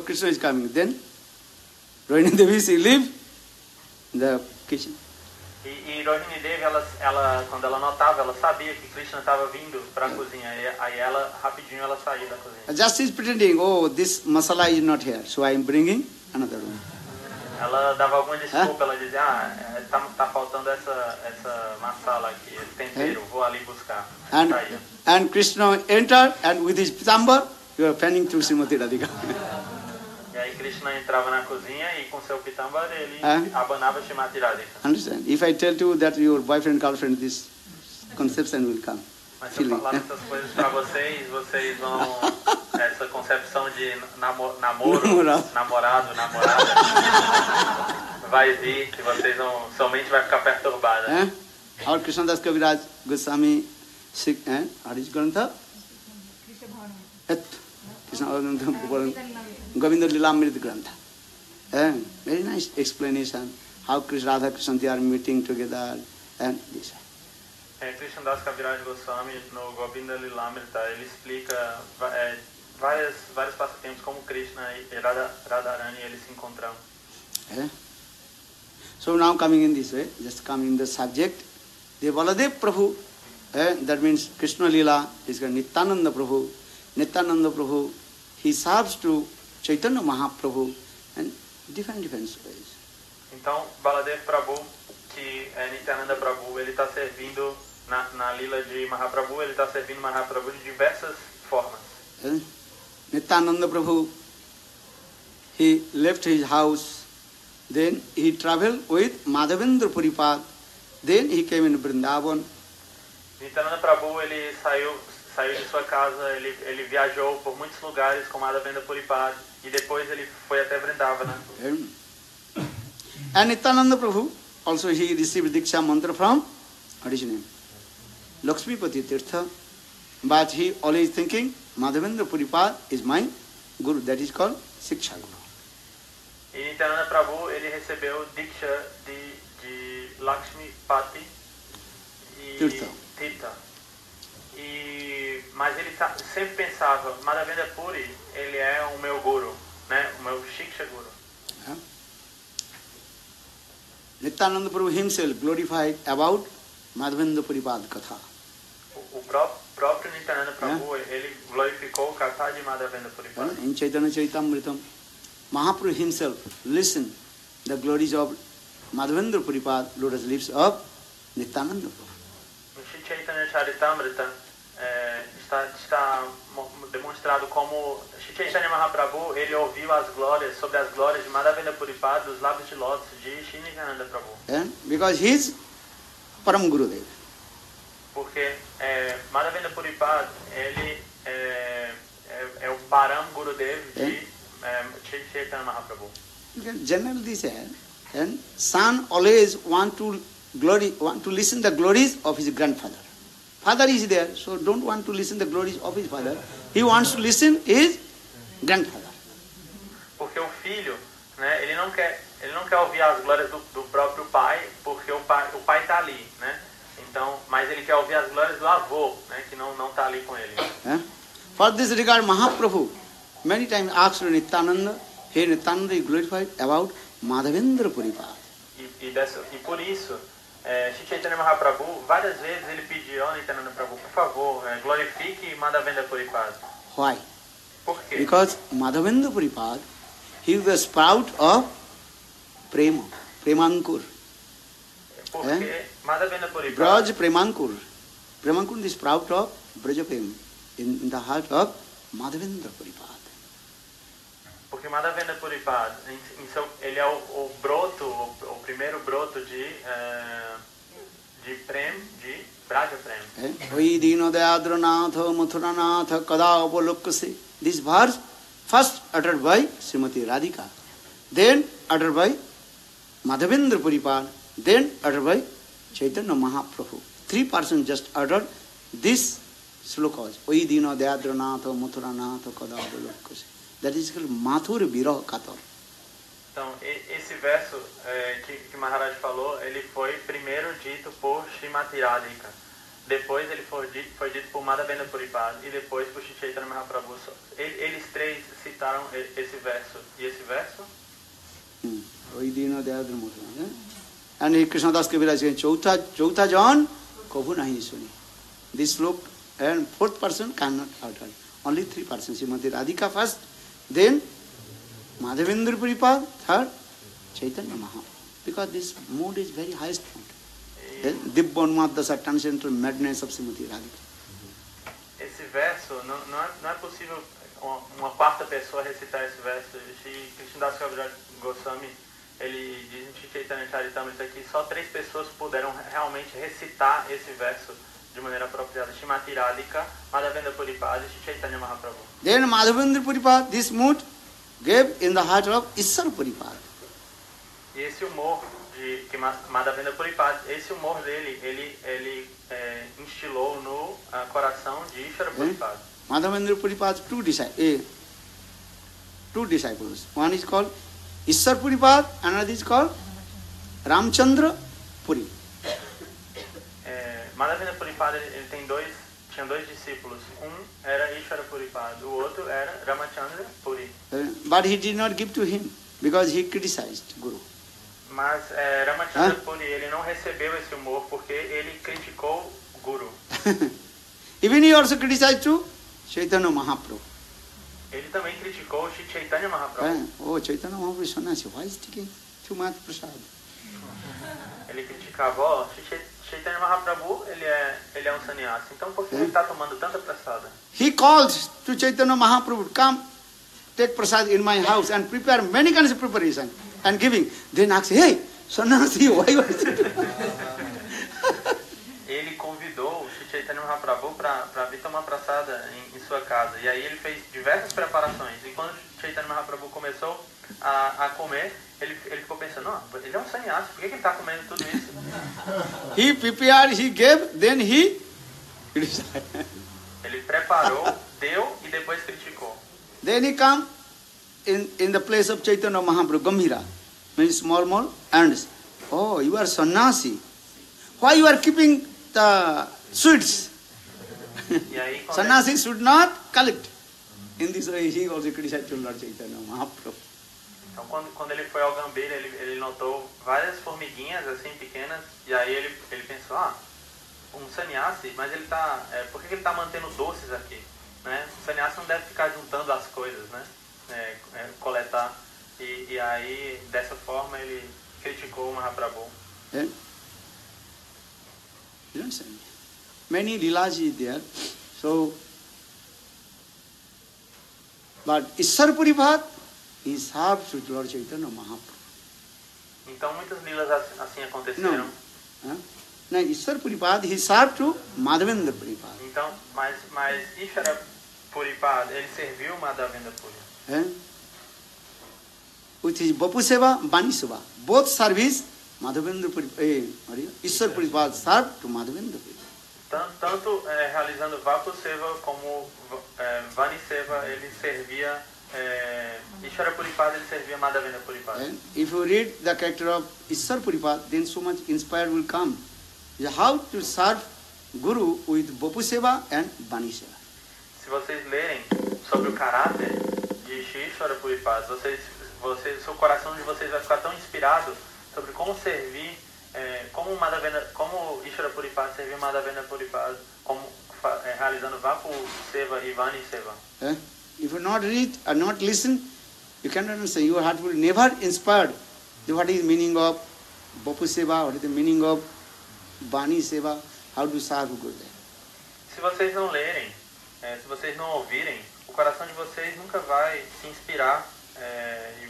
Krishna is coming. Then Rohini Devi, she live in the kitchen. E Rohini Devi, ela, quando ela notava, ela sabia que Krishna estava vindo para a cozinha. Aí ela, rapidinho, ela saía da cozinha. Just is pretending, this masala is not here, so I am bringing another one. Ela dava alguma desculpa, ela dizia, tá faltando essa masala aqui, esse tempero, vou ali buscar. And And Krishna entered, and with his pitambar, you are fanning to Srimati Radhika. E aí Krishna entrava na cozinha e com seu pitambar ele abanava Srimati Radhika. Understand? If I tell you that your boyfriend, girlfriend, this conception will come. Mas se eu falar essas coisas para vocês, vocês vão... Essa concepção de namoro, namorado, namorada, vai vir e vocês vão... Sua mente vai ficar perturbada. Our Krishna Das Kaviraj Goswami, Harish Grantha? Krishna Govinda Lilamrit Grantha. Very nice explanation. How Krishna, Radha Krishna, they are meeting together. And this. Krishna Das Kaviraj Goswami no Govinda Lilamrita, ele explica vários passatempos como Krishna e Radharani eles se encontram. So now coming in this way, just coming in the subject, the Baladev Prabhu, that means Krishna Lila is Nityananda Prabhu. Nityananda Prabhu, he serves to Chaitanya Mahaprabhu and different ways. Então, Baladev Prabhu, que é Nityananda Prabhu, ele está servindo na lila de Mahaprabhu, ele está servindo Mahaprabhu de diversas formas. Nityananda Prabhu, he left his house, then he traveled with Madhavendra Puripad, then he came in Vrindavan. Nityananda Prabhu, ele saiu de sua casa, ele viajou por muitos lugares com Madhavendra Puripad e depois ele foi até Vrindavana. And Nityananda Prabhu, also he received Diksha mantra from, what is his name? Lakshmipati Tirtha. But he always thinking, Madhavendra Puripad is my Guru, that is called Siksha Guru. E Nityananda Prabhu, ele recebeu Diksha de Lakshmipati e Tirtha. Mas ele sempre pensava, Madhavendra Puri, ele é o meu Guru, né? O meu Shiksha Guru. Nityananda Prabhu himself glorified about Madhavendra Puripad Katha. O próprio Nityananda Prabhu, ele glorificou o Katha de Madhavendra Puripad. In Chaitanya Charitamritam, Mahaprabhu himself listened the glories of Madhavendra Puripad, lotus lips of Nityananda Prabhu. No Shri Chaitanya Charitamrita está demonstrado como Shri Chaitanya Mahaprabhu, ele ouviu sobre as glórias de Madhavendra Puripad dos lábios de lótus de Shri Nityananda Prabhu. Because he is Param Gurudev. Porque Madhavendra Puripad, ele é o Param Gurudev de Shri Chaitanya Mahaprabhu. Generally said, and son always want to listen the glories of his grandfather. Father is there, so don't want to listen the glories of his father. He wants to listen his grandfather. Porque o filho, né, ele não quer ouvir as glórias do próprio pai, porque o pai está ali, né? Então, mas ele quer ouvir as glórias do avô, né, que não está ali com ele. For this regard, Mahaprabhu many times asked Nityananda, hey Nityananda, you glorified about Madhavendra Puripad. E por isso, Shri Chaitanya Mahaprabhu, várias vezes ele pediu ao Nityananda Prabhu, por favor, glorifique Madhavendra Puripad. Why? Por quê? Because Madhavendra Puripad, he is the sprout of Prema, Premankur. Porque Madhavendra Puripad, Braj Premankur. Premankur is the sprout of Brajaprem, in the heart of Madhavendra Puripad. Porque Madhavendra Puripad, ele é o broto, o primeiro broto de Prem, de Braja Prem. Oi Dino Dayadranatha Mathuranatha Kada Upalokase. This verse first uttered by Srimati Radhika, then uttered by Madhavendra Puripad, then uttered by Chaitanya Mahaprabhu. 3 persons just uttered this slokas. Oi Dino Dayadranatha Mathuranatha Kada Upalokase. That is called Mathur Viraha Katha. Então, esse verso que Maharaj falou, ele foi primeiro dito por Srimati Radhika. Depois ele foi dito por Madhavendra Puripad e depois por Shri Chaitanya Mahaprabhu. Eles três citaram esse verso. E esse verso? And Krishna Das Kaviraj saying, Chautha Jan, Kabhu Nahi Suni. This sloka, and 4th person cannot utter. Only 3 persons. Srimati Radhika first, then Madhavendra Puripad, third, Chaitanya Mahaprabhu. Because this mood is very highest mood. Dibbon Madhasa transcendental madness of Srimati Radhika. verso, não é possível uma quarta pessoa recitar esse verso. Shri Krishnadas Kaviraj Goswami, ele diz em Shri Chaitanya Charitamrita que só 3 pessoas puderam realmente recitar esse verso de maneira apropriada. Shrimati Radhika, Madhavendra Puripad e Shri Chaitanya Mahaprabhu. Then Madhavendra Puripad, this mood gave in the heart of Ishar Puripad. E esse humor que Madhavendra Puripad, esse humor dele, ele instilou no coração de Ishvara Puripad. Madhavendra Puripad, two disciples. One is called Ishar Puripad, another is called Ramchandra Puri. Madhavendra Puripad, ele tinha 2 discípulos. Um era Ishvara Puripad, o outro era Ramachandra Puri. But he did not give to him because he criticized Guru. Mas Ramachandra Puri, ele não recebeu esse humor porque ele criticou Guru. Even he also criticized to Chaitanya Mahaprabhu. Ele também criticou Shri Chaitanya Mahaprabhu. Oh, Chaitanya Mahaprabhu Sannyasi, why is taking too much prasad? Ele criticava, Shri Chaitanya Mahaprabhu, ele é um sannyasi. Então por que ele está tomando tanta prasada? He called to Chaitanya Mahaprabhu, come take prasad in my house and prepare many kinds of preparation and giving. Then asked, hey, sannyasi, why was it? Ele convidou o Shri Chaitanya Mahaprabhu para vir tomar prasada em sua casa. E aí ele fez diversas preparações. E quando o Chaitanya Mahaprabhu começou a comer, ele ficou pensando, não, ele é um sannyasi, por que ele está comendo tudo isso? He prepared, he gave, then he criticized. Ele preparou, deu e depois criticou. Then he come in the place of Chaitanya Mahaprabhu, Gambhira, means small, and oh, you are sannyasi. Why you are keeping the sweets? Sannyasi should not collect. In this way, he also criticized Lord Chaitanya Mahaprabhu. Então, quando ele foi ao Gambhira, ele notou várias formiguinhas assim pequenas, e aí ele pensou, um sannyasi, mas ele tá, por que ele está mantendo doces aqui? Né? O sannyasi não deve ficar juntando as coisas, né? Coletar. E aí, dessa forma, ele criticou o Mahaprabhu. You understand? Many lilas is there. So, but Ishar Puripad he served to Lord Chaitanya Mahaprabhu. Então muitas lilas assim aconteceram. No, Ishar Puripad he served to Madhavendra Puripad. Então, mas Ishvara Puripad, ele serviu Madhavendra Puri. With his Bapu Seva, Bani Seva. Both service Madhavendra Puripad, Ishar Puripad served to Madhavendra Puripad. Tanto realizando Vapu Seva como Vani Seva, ele servia Ishvara Puripad, ele servia Madhavendra Puripad. If you read the character of Ishar Puripad, then so much inspired will come. How to serve Guru with Bapu Seva and Bani Seva. Se vocês lerem sobre o caráter de Ishvara Puripad, seu coração de vocês vai ficar tão inspirado sobre como servir, como Ishvara Puripad serviu Madhavendra Puripad, como realizando Vapu Seva e Vani Seva. If you not read or not listen, you cannot understand. Your heart will never inspired. What is the meaning of Bapu Seva? What is the meaning of Bani Seva? How to serve Guru? Se vocês não lerem, se vocês não ouvirem, o coração de vocês nunca vai se inspirar e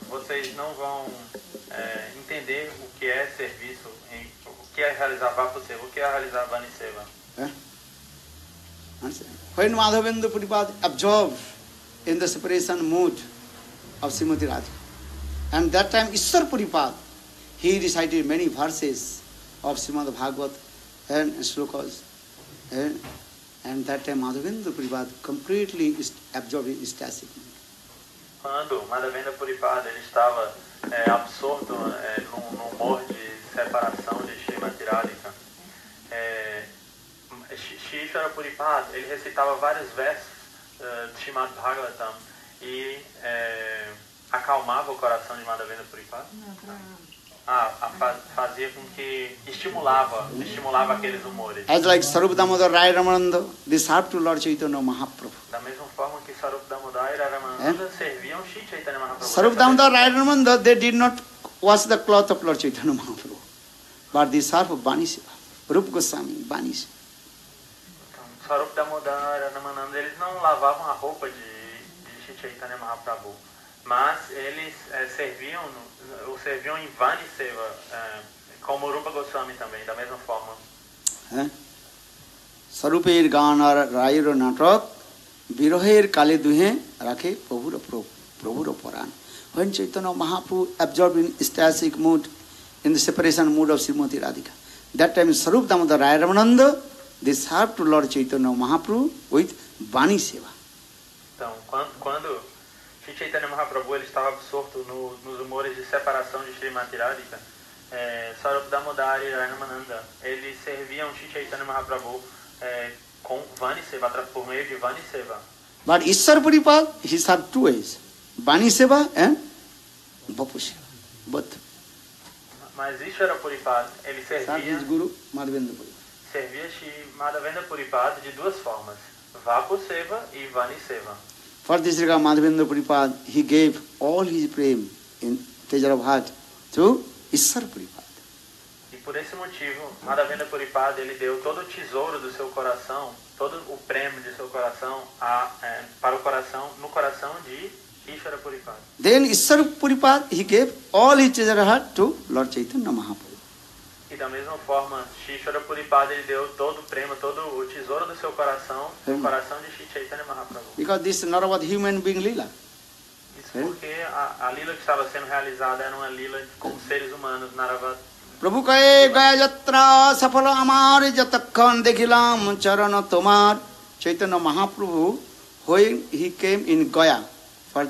vocês não vão entender o que é serviço, o que é realizar Vapu Seva, o que é realizar Vani Seva. When Madhavendra Puripad absorbed in the separation mood of Srimati Radhika, and that time Ishar Puripad, he recited many verses of Srimad Bhagavat and slokas, and that time Madhavendra Puripad completely absorbed in ecstatic. Quando Madhavendra Puripad ele estava absorto num humor de separação de Srimati Radhika, Ishvara Puripad ele recitava vários versos de Srimad Bhagavatam e acalmava o coração de Madhavendra Puripad. Fazia com que estimulava aqueles humores. As like Sarup Damodar Rai Ramananda, they served to Lord Chaitanya Mahaprabhu. Da mesma forma que Sarup Damodar e Ramananda serviam Shri Chaitanya Mahaprabhu. Sarup Damodar Rai Ramananda, they did not wash the cloth of Lord Chaitanya Mahaprabhu, but they served Bani Seva. Rupa Goswami, Bani Seva. Swarup Damodar e Ramananda, eles não lavavam a roupa de Shri Chaitanya Mahaprabhu, mas eles serviam em Vani Seva, como Rupa Goswami também, da mesma forma. Sarupir Ganar Rayur Natak Viroher Kale Duhe Rakhe Prabhura Puran. When Chaitanya Mahaprabhu absorbed in ecstatic mood, in the separation mood of Srimati Radhika, that time Sarup Damodar Raya Ramananda, they served to Lord Chaitanya Mahaprabhu with Vani Seva. Então, quando Shri Chaitanya Mahaprabhu ele estava absorto nos humores de separação de Srimati Radhika, Sarup Damodar e Ramananda, eles serviam Shri Chaitanya Mahaprabhu com Vani Seva, por meio de Vani Seva. But Ishwar Puripad, he served two ways, Vani Seva and Vapu Seva, both. Mas Ishwara Puripad, ele servia Guru Madhavendra Puripad. Servia Shri Madhavendra Puripad de duas formas, Vapu Seva e Vani Seva. For this regard, Madhavendra Puripad, he gave all his prem in Tejara Bhat to Ishwar Puripad. E por esse motivo, Madhavendra Puripad, ele deu todo o tesouro do seu coração, todo o prêmio de seu coração para o coração, no coração de Ishwara Puripad. Then Ishwar Puripad, he gave all his Tejara Bhat to Lord Chaitanya Mahaprabhu. E da mesma forma, Ishwara Puripad, ele deu todo o prêmio, todo o tesouro do seu coração, no coração de Shri Chaitanya Mahaprabhu. Because this is not about human being lila. Isso porque a lila que estava sendo realizada era uma lila com seres humanos, Naravad. Prabhu kahe gaya jatra safala amar jatakhan dekhilam charana tomar. Chaitanya Mahaprabhu, when he came in Gaya for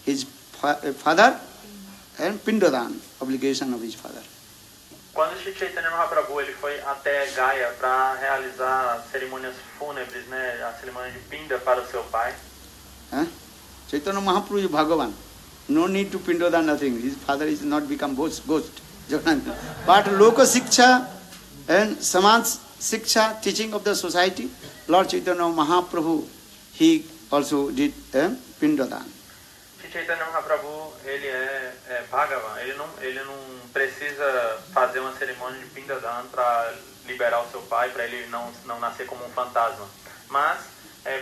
his father and Pindadan, obligation of his father. Quando Shri Chaitanya Mahaprabhu ele foi até Gaya para realizar cerimônias fúnebres, né, a cerimônia de Pinda para o seu pai. Chaitanya Mahaprabhu is Bhagavan. No need to Pindadan, nothing. His father is not become ghost. But Loka Siksha and Samaj Siksha, teaching of the society, Lord Chaitanya Mahaprabhu, he also did Pindadan. Shri Chaitanya Mahaprabhu, ele é Bhagavan, ele não precisa fazer uma cerimônia de Pindadan para liberar o seu pai, para ele não nascer como um fantasma. Mas,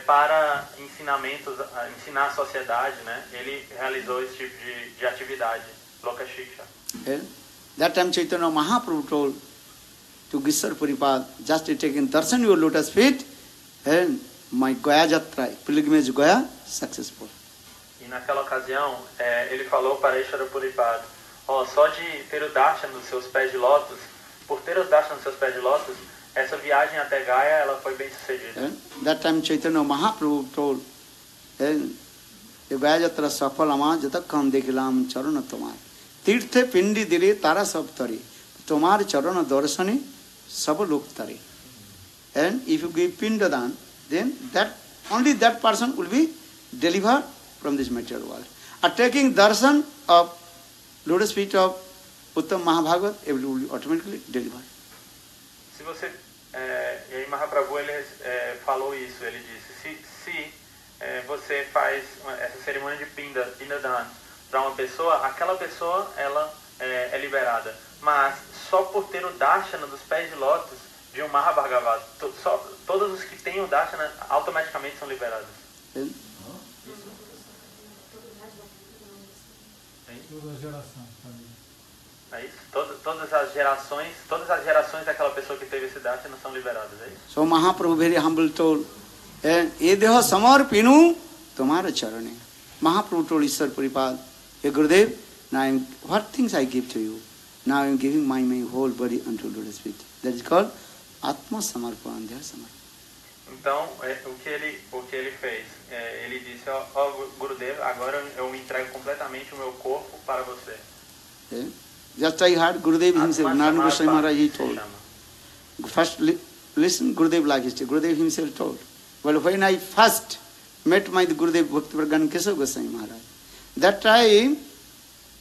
para ensinar a sociedade, né, ele realizou esse tipo de atividade, Loka Shiksha. That time Chaitanya Mahaprabhu told to Gishwar Puripad, just taking darshan your lotus feet, and my Gaya Jatra, pilgrimage Gaya, successful. E naquela ocasião, ele falou para Ishwara Puripad, só de ter o darshan nos seus pés de lótus, por ter os darshan nos seus pés de lótus, essa viagem até Gaya, ela foi bem sucedida. That time Chaitanya Mahaprabhu told, Gaya Jatra Safalama Jatakam Dekhilam Charana Tomar. Tirthe Pindi Dire Tara Saptari. Tomar Charana Darsani Sabaluk. And if you give Pindadan, then only that person will be delivered from this material world. Taking darshan of lotus feet of Uttam Mahabhagat, everyone will be automatically delivered. Se você, e aí Mahaprabhu ele falou isso, ele disse, se você faz essa cerimônia de Pindadan para uma pessoa, aquela pessoa ela é liberada. Mas só por ter o darshana dos pés de lótus de um Mahabhagavat, todos os que têm o darshana automaticamente são liberados. É isso? Todas as gerações daquela pessoa que teve esse darshana são liberadas, é isso? So Mahaprabhu very humble told, Edeha samarpinu tomara charane. Mahaprabhu told Ishwar Puripad, Hey Gurudev, now what things I give to you? Now I am giving my whole body unto lotus feet. That is called Atma Samarpan, Deha Samarpan. Então, o que ele fez? Ele disse, Gurudev, agora eu me entrego completamente o meu corpo para você. Just I heard Gurudev himself, Narayana Goswami Maharaj, he told. First, listen, Gurudev like history. Gurudev himself told. Well, when I first met my Gurudev Bhakti-Pragan Kesava Goswami Maharaj, that time,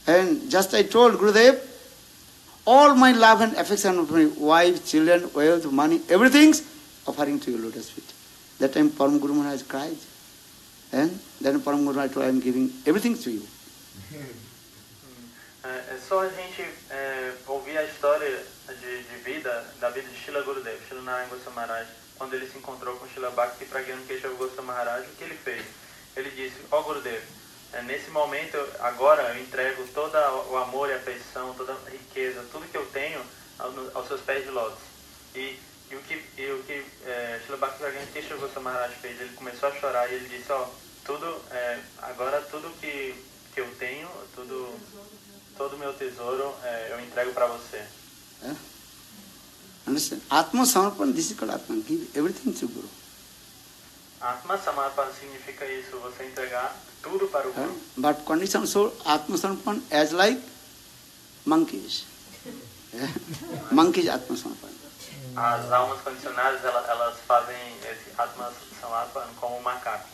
and just I told Gurudev, all my love and affection of my wife, children, wealth, money, everything's offering to your lotus feet. That time Param Guru Maharaj cried. And then Param Guru Maharaj told, I am giving everything to you. É só a gente ouvir a história de vida, da vida de Srila Gurudev, Srila Narayana Goswami Maharaj, quando ele se encontrou com Srila Bhakti Pragyana Keshava Goswami Maharaj, o que ele fez? Ele disse: ó Gurudev, nesse momento, agora eu entrego todo o amor e a afeição, toda a riqueza, tudo que eu tenho aos seus pés de lótus. E o que Srila Bhakti Pragyana Keshava Goswami Maharaj fez? Ele começou a chorar e ele disse: ó, agora tudo que eu tenho, todo o meu tesouro, eu entrego para você. Understand? Atma Samarpan, this is called Atma. Give everything to Guru. Atma Samarpan significa isso, você entregar tudo para o Guru. But condition so Atma Samarpan as like monkeys. Monkeys Atma Samarpan. As almas condicionadas, elas fazem esse Atma Samarpan como macacos.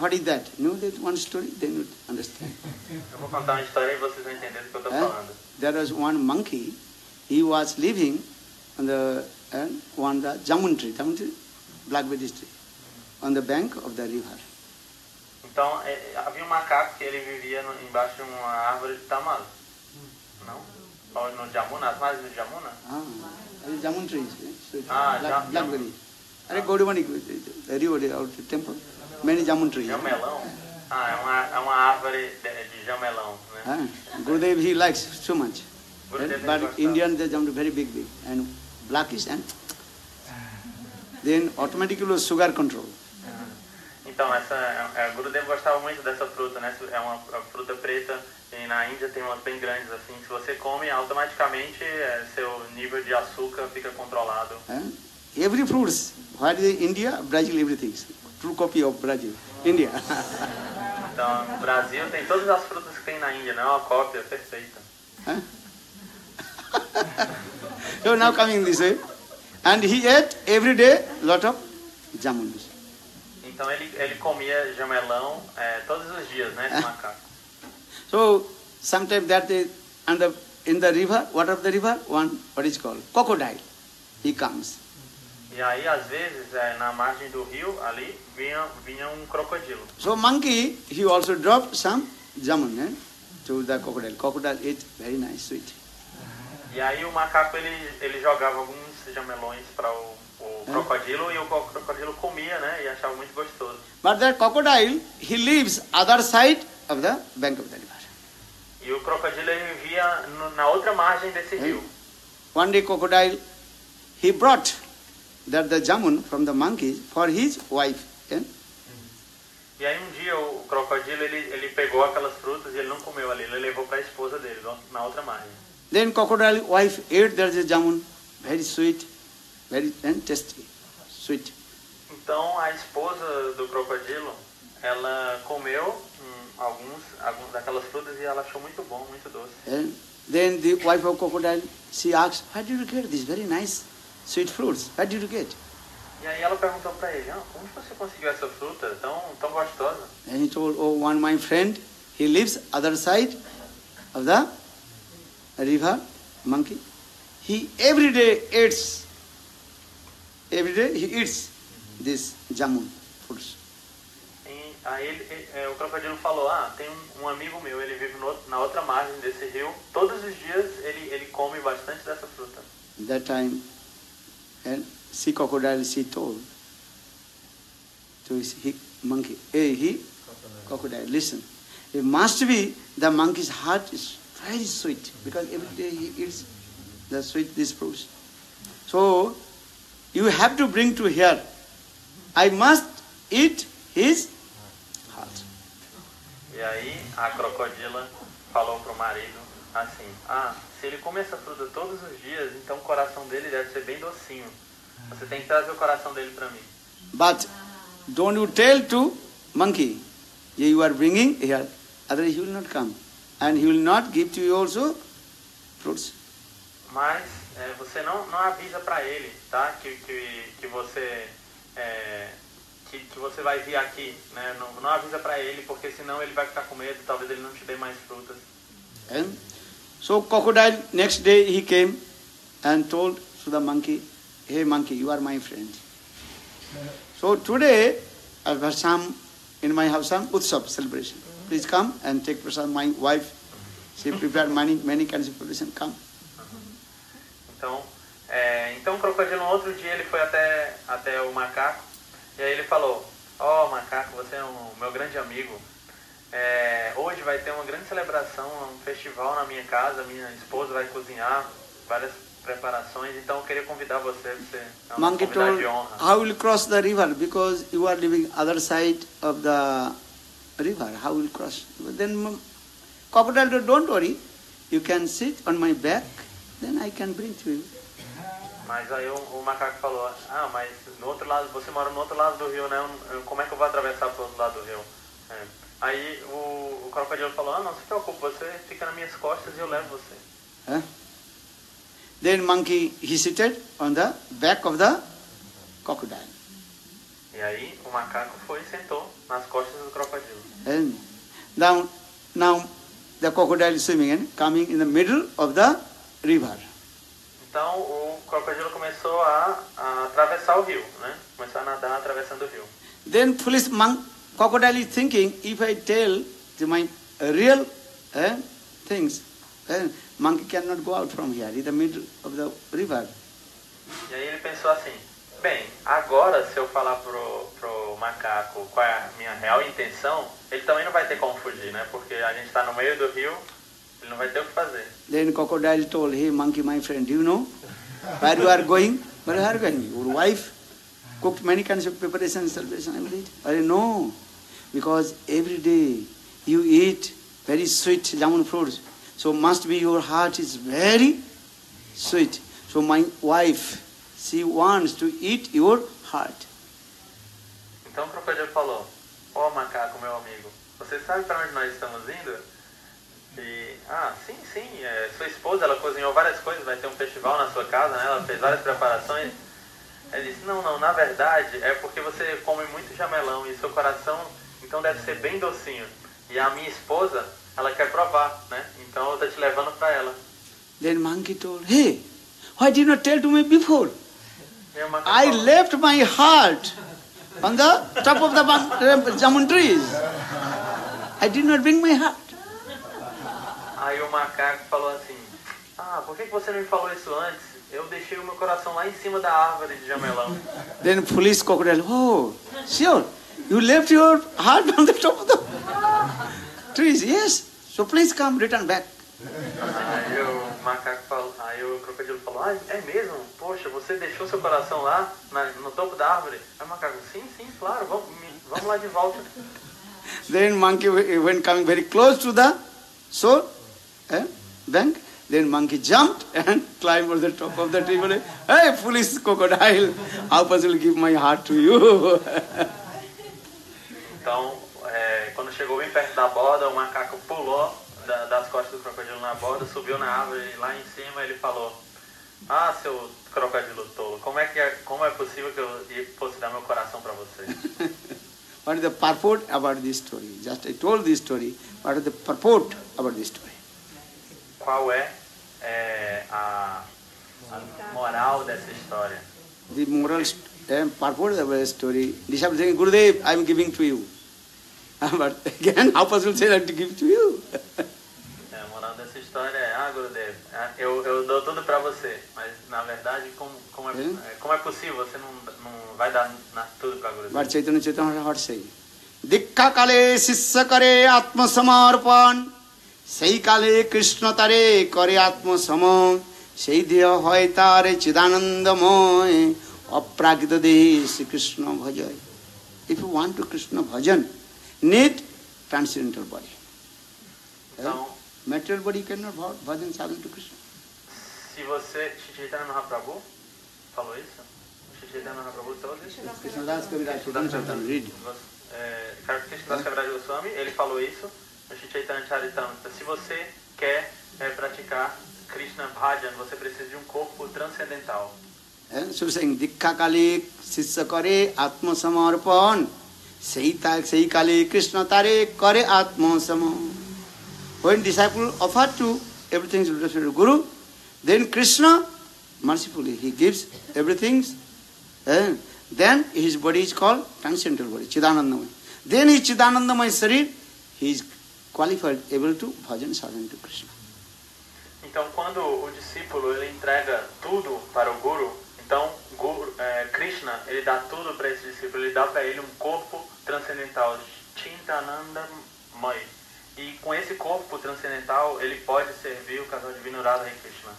What is that? Know that one story? Then you understand. Eu vou contar uma história e vocês vão entender do que eu estou falando. There was one monkey. He was living on the jamun tree, blackberry tree, on the bank of the river. Então havia um macaco que ele vivia embaixo de uma árvore de tamal. Não? Ou no jamuna, as margens do jamuna? Jamun trees. Blackberry. Não. Go to one temple. Many jamun trees. Jamelão? É uma árvore de jamelão, né? Gurudev, he likes so much. But Indian, they jump very big and blackish, and then automatically sugar control. Então, Gurudev gostava muito dessa fruta, né? É uma fruta preta e na Índia tem umas bem grandes assim. Se você come, automaticamente seu nível de açúcar fica controlado. Every fruits, what is India, Brazil, everything. True copy of Brazil, India. Então, no Brasil tem todas as frutas que tem na Índia, não é uma cópia perfeita. So now coming this way, and he ate every day lot of jamuns. Então ele comia jamelão todos os dias, né, esse macaco. So sometimes that day, in the river, water of the river, what is called crocodile. He comes. E aí às vezes na margem do rio ali vinha um crocodilo. So monkey, he also dropped some jamun to the crocodile. Crocodile ate very nice, sweet. E aí o macaco ele jogava alguns jamelões para o crocodilo e o crocodilo comia, né, e achava muito gostoso. But that crocodile, he lives other side of the bank of the river. E o crocodilo ele vivia na outra margem desse rio. One day crocodile, he brought the jamun from the monkey for his wife. E aí um dia o crocodilo ele pegou aquelas frutas e ele não comeu ali, ele levou para a esposa dele na outra margem. Then crocodile wife ate the jamun, very sweet, very tasty, sweet. Então a esposa do crocodilo, ela comeu alguns daquelas frutas e ela achou muito bom, muito doce. And then the wife of crocodile, she asked, "Where did you get these very nice sweet fruits? Where did you get?" E aí ela perguntou para ele: "Onde você conseguiu essa fruta tão gostosa?" And he told, "Oh, one my friend, he lives other side of the river, monkey. He every day eats this jamun fruits." E aí o crocodilo falou: tem um amigo meu, ele vive na outra margem desse rio. Todos os dias ele come bastante dessa fruta. That time, and she crocodile, she told to his monkey, crocodile, listen, it must be the monkey's heart is very sweet because every day he eats these fruits. So you have to bring to here. I must eat his heart. E aí a crocodila falou pro marido assim: se ele come essa fruta todos os dias, então o coração dele deve ser bem docinho. Você tem que trazer o coração dele para mim. But don't you tell to monkey, you are bringing here, otherwise he will not come. And he will not give to you also fruits. Mas você não avisa para ele, tá? Que você que você vai vir aqui, né? Não avisa para ele, porque senão ele vai ficar com medo, talvez ele não te dê mais frutas. And so crocodile, next day he came and told to the monkey, "Hey monkey, you are my friend. So today I have some in my house some Utsav celebration. Please come and take prasad. My wife, she prepared many kinds of preparation. Come." Então o crocodilo, no outro dia, ele foi até o macaco, e aí ele falou: ó, macaco, você é o meu grande amigo. Hoje vai ter uma grande celebração, um festival na minha casa, minha esposa vai cozinhar várias preparações, então eu queria convidar você para ser uma Monkey convidada told, de honra. how will cross the river? Because you are living other side of the river. How will cross? Then crocodile told, don't worry, you can sit on my back, then I can bring to you. Mas aí o macaco falou: mas no outro lado, você mora no outro lado do rio, né? Como é que eu vou atravessar para o outro lado do rio? Aí o crocodilo falou: não se preocupe, você fica nas minhas costas e eu levo você. Then monkey, he seated on the back of the crocodile. E aí o macaco foi e sentou nas costas do crocodilo. And now the crocodile is swimming and coming in the middle of the river. Então o crocodilo começou a atravessar o rio, né? Começou a nadar atravessando o rio. Then foolish crocodile is thinking, if I tell my real things, monkey cannot go out from here, in the middle of the river. E aí ele pensou assim: bem, agora se eu falar pro macaco qual é a minha real intenção, ele também não vai ter como fugir, né? Porque a gente está no meio do rio, ele não vai ter o que fazer. Then crocodile told, hey monkey, my friend, do you know where you are going? Where you are going? Your wife cooked many kinds of preparations, celebration, everything. I said, no, because every day you eat very sweet jamun fruits. So must be your heart is very sweet. So my wife, she wants to eat your heart. Então o crocodilo falou: ó, macaco, meu amigo, você sabe para onde nós estamos indo? E, sim, sua esposa, ela cozinhou várias coisas, vai ter um festival na sua casa, né? Ela fez várias preparações. Ele disse: não, na verdade é porque você come muito jamelão e seu coração então deve ser bem docinho. E a minha esposa, ela quer provar, né? Então eu tô te levando para ela. Then monkey told, hey, why did you not tell to me before? I left my heart on the top of the jamun trees. I did not bring my heart. Aí o macaco falou assim: por que você não me falou isso antes? Eu deixei o meu coração lá em cima da árvore de jamelão. Then foolish crocodile, oh, sure, you left your heart on the top of the trees. Yes, so please come, return back. Aí o crocodilo falou: é mesmo? Poxa, você deixou seu coração lá no topo da árvore? Aí o macaco: sim, claro, vamos lá de volta. Then monkey, when coming very close to the shore, bank, then monkey jumped and climbed over the top of the tree. Hey, foolish crocodile, how possible give my heart to you? Então, quando chegou bem perto da borda, o macaco pulou das costas do crocodilo na borda, subiu na árvore e lá em cima ele falou: seu crocodilo tolo, como é possível que eu fosse dar meu coração para você? What is the purport about this story? Just I told this story. What is the purport about this story? Qual é a moral dessa história? The moral purport of the story. Disciple saying, Gurudev, I am giving to you. But again, how possible say that to give to you? A moral dessa história é: Gurudev, eu dou tudo para você, mas na verdade como é possível você não vai dar tudo para Gurudev? But Chaitanya what say? Dikha kale sisya kare atma samarpan, sei kale Krishna tare kare atma sama, sei deha hoy tare chidanandamoy, apragita dehi Sri Krishna bhajay. If you want to Krishna bhajan, need transcendental body. Então, material body cannot bhajan sadhana to Krishna. Se você, Chaitanya Mahaprabhu falou isso? Chaitanya Mahaprabhu falou isso? Krishnadas Kaviraj Chaitanya, read. Krishnadas Kaviraj Goswami, ele falou isso no Chaitanya Charitamrita. Se você quer praticar Krishna Bhajan, você precisa de um corpo transcendental. So saying, Dikha kale sisya kare atma samarpan, sei kale Krishna tare kare atma sama. When disciple offer to everything to Guru, then Krishna mercifully he gives everything. Then his body is called transcendental body, Chidanandamaya. Then his Chidanandamaya Sarir, he is qualified, able to bhajan sadhana to Krishna. Então, quando o discípulo ele entrega tudo para o Guru, então Krishna ele dá tudo para esse discípulo, ele dá para ele um corpo transcendental, Chintananda Mai. E com esse corpo transcendental ele pode servir o casal divino Radha e Krishna.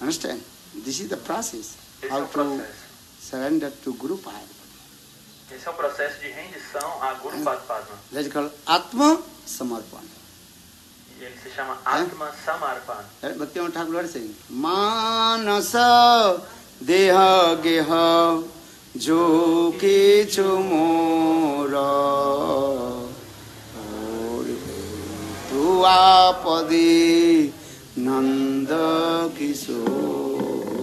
Understand? This is the process. Esse How é o to processo. surrender to Guru Padma. Esse é o processo de rendição a Guru Padma. That is called Atma Samarpan. E ele se chama Atma Samarpan. Bhaktivinoda Thakur is saying, Manasa Deha Geha Jo Kichu Mora Tua Padi Nanda Kishora.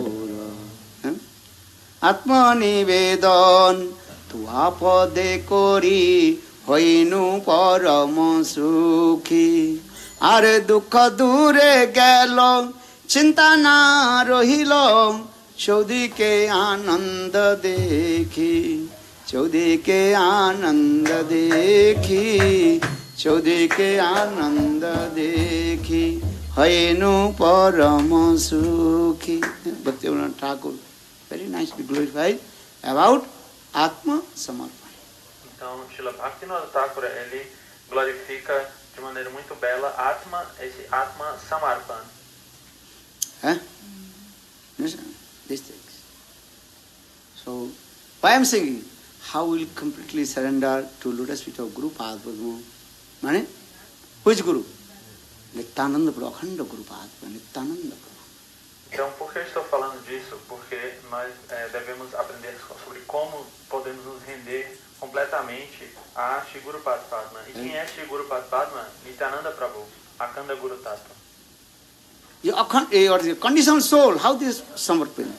Atma Nivedan Tua Pade Kori Hoinu Param Sukhi. Are dukha dure gelo, chinta na rohilo, chaudi ke anand dekhi, chaudi ke anand dekhi, chaudi ke anand dekhi, hainu param sukhi. Bhaktivinoda Thakur very nicely glorified about Atma Samarpan. Então, Srila Bhaktivinoda Thakur ele glorifica de maneira muito bela esse Atma Samarpan. These things. So, why I am saying, how will completely surrender to lotus feet of Guru Padma? Mane? Which Guru? Nityananda Prabhu, Akhanda Guru Padma, Nityananda Prabhu. Então, por que eu estou falando disso? Porque nós devemos aprender sobre como podemos nos render completamente a Shri Guru Padma. E quem é Shri Guru Padma? Nityananda Prabhu, Akhanda Guru Tattva. Your conditioned soul, how this samarpan?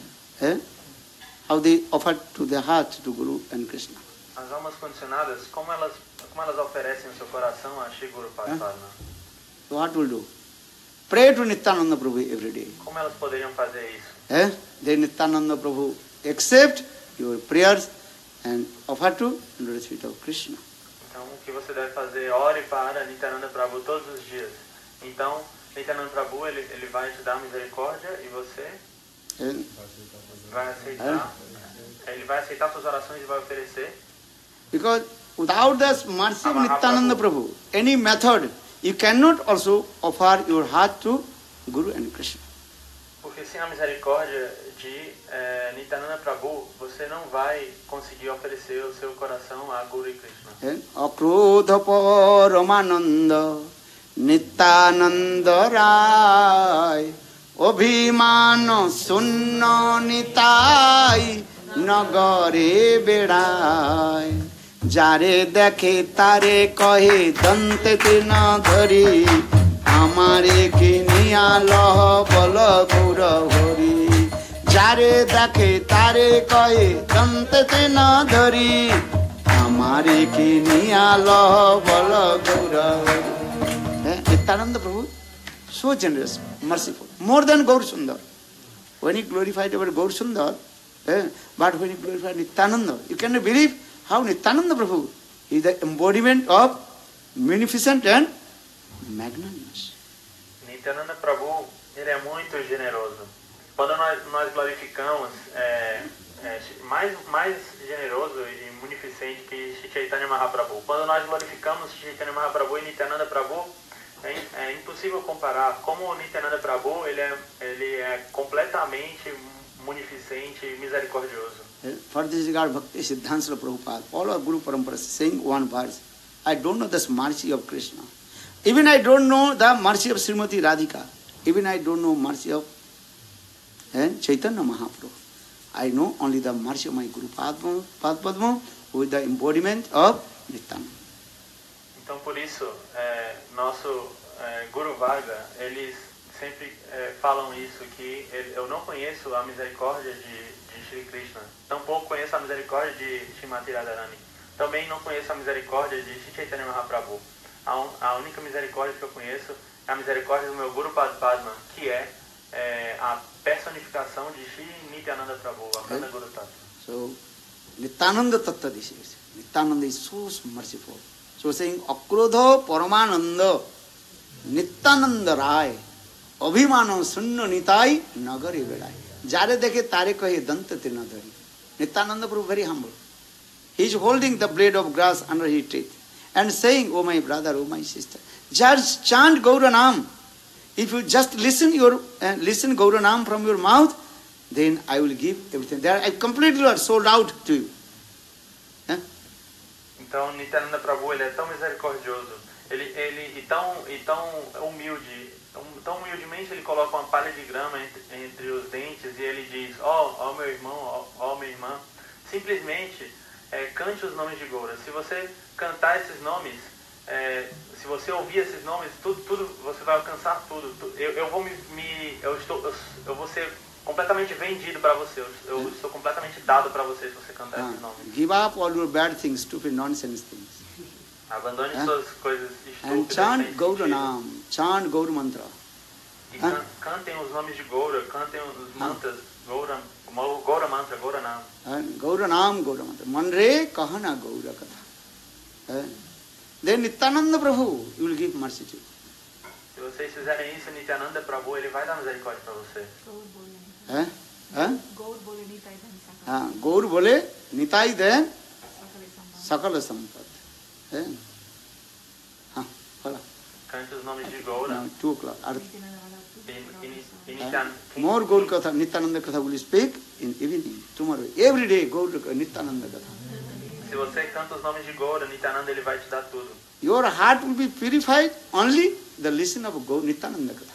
How they offer to their heart to Guru and Krishna. As almas condicionadas, como elas oferecem o seu coração a Shri Guru Padma? So what will do? Pray to Nityananda Prabhu every day. Como elas poderiam fazer isso? Then Nityananda Prabhu accept your prayers and offer to lotus feet of Krishna. Então, o que você deve fazer? Ore para Nityananda Prabhu todos os dias. Então, Nityananda Prabhu ele vai te dar misericórdia e você vai aceitar. Ele vai aceitar suas orações e vai oferecer. Because without the mercy of Nityananda Prabhu, any method, you cannot also offer your heart to Guru and Krishna. Porque sem a misericórdia de Nityananda Prabhu, você não vai conseguir oferecer o seu coração a Guru e Krishna. Akrodha Paramananda Nityananda Rai Abhimana Sunna Nitai Nagare Bedai Jare dekhe tare kahe dante tina dhari Amare ki niya loh bala gura hori Jare dekhe tare kahe dante tina dhari Amare ki niya loh bala gura hori. Nityananda Prabhu, so generous, merciful, more than Gaur Sundar. When he glorified our Gaur Sundar, but when he glorified Nityananda, you cannot believe how Nityananda Prabhu is the embodiment of munificent and magnanimous. Nityananda Prabhu, ele é muito generoso. Quando nós glorificamos, mais generoso e munificente que Shri Chaitanya Mahaprabhu. Quando nós glorificamos Shri Chaitanya Mahaprabhu e Nityananda Prabhu, é impossível comparar. Como o Nityananda Prabhu, ele é completamente munificente e misericordioso. For this regard, Bhakti Siddhanta Prabhupada, all our Guru Parampara saying one verse, I don't know this mercy of Krishna. Even I don't know the mercy of Srimati Radhika. Even I don't know mercy of Chaitanya Mahaprabhu. I know only the mercy of my Guru Padma, who is the embodiment of Nityananda. Então, por isso, nosso Guru Varga, eles sempre falam isso, que eu não conheço a misericórdia de Shri Krishna, tampouco conheço a misericórdia de Srimati Radharani, também não conheço a misericórdia de Shri Chaitanya Mahaprabhu. A única misericórdia que eu conheço é a misericórdia do meu Guru Padma, que é a personificação de Shri Nityananda Prabhu, Akhanda Guru Tattva. So, Nityananda Tattva this is. Nityananda is so merciful. So saying, Akrodha Paramananda Nityananda Rai अभिमानो शून्य निताई नगरे बेड़ाई जारे देखे तारे कहे दंत न धरी. Nityananda Prabhu very humble. He is holding the blade of grass under his teeth and saying, "Oh my brother, oh my sister, just chant Gauranam. If you just listen Gauranam from your mouth, then I will give everything. There I completely are sold out to you." Então Nityananda Prabhu ele é tão misericordioso, ele tão humilde, tão humildemente ele coloca uma palha de grama entre os dentes e ele diz: ó meu irmão, ó minha irmã, simplesmente cante os nomes de Gaura. Se você cantar esses nomes, se você ouvir esses nomes, tudo você vai alcançar tudo. Eu vou ser completamente vendido para você. Eu estou completamente dado para você se você cantar esses nomes. Give up all your bad things, stupid nonsense things. Abandone suas coisas estúpidas. And chant Gauranam, chant Gaur mantra. E cantem os nomes de Gaura, cantem os mantras, Gaura mantra, Gauranam. Gauranam, Gaura mantra. Manre kahana Gaura katha. Then Nityananda Prabhu will give mercy to you. Se vocês fizerem isso, Nityananda Prabhu ele vai dar misericórdia para você. Gaur bole Nitai then Sakala Sampat. Cante os nomes de Gaura. 2 o'clock. More Gaur Katha, Nityananda Katha will speak in evening, tomorrow. Every day Gaur Nityananda Katha. Se você canta os nomes de Gaura, Nityananda ele vai te dar tudo. Your heart will be purified only the listen of Gaur Nityananda Katha.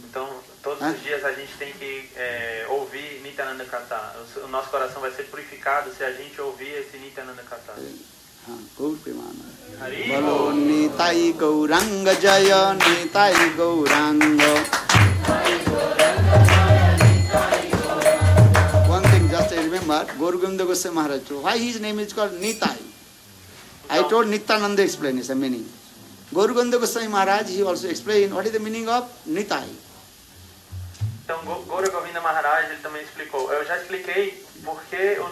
Então, todos os dias a gente tem que ouvir Nityananda Katha. O nosso coração vai ser purificado se a gente ouvir esse Nityananda Katha. Gaur Premana. Balo Nitai Gauranga Jaya Nitai Gauranga. One thing just I remember, Gaur Govinda Goswami Maharaj, why his name is called Nitai? I told Nityananda explanation meaning. Gaur Govinda Goswami Maharaj, he also explained what is the meaning of Nitai. Então, Gaura Govinda Maharaj ele também explicou. Eu já expliquei porque o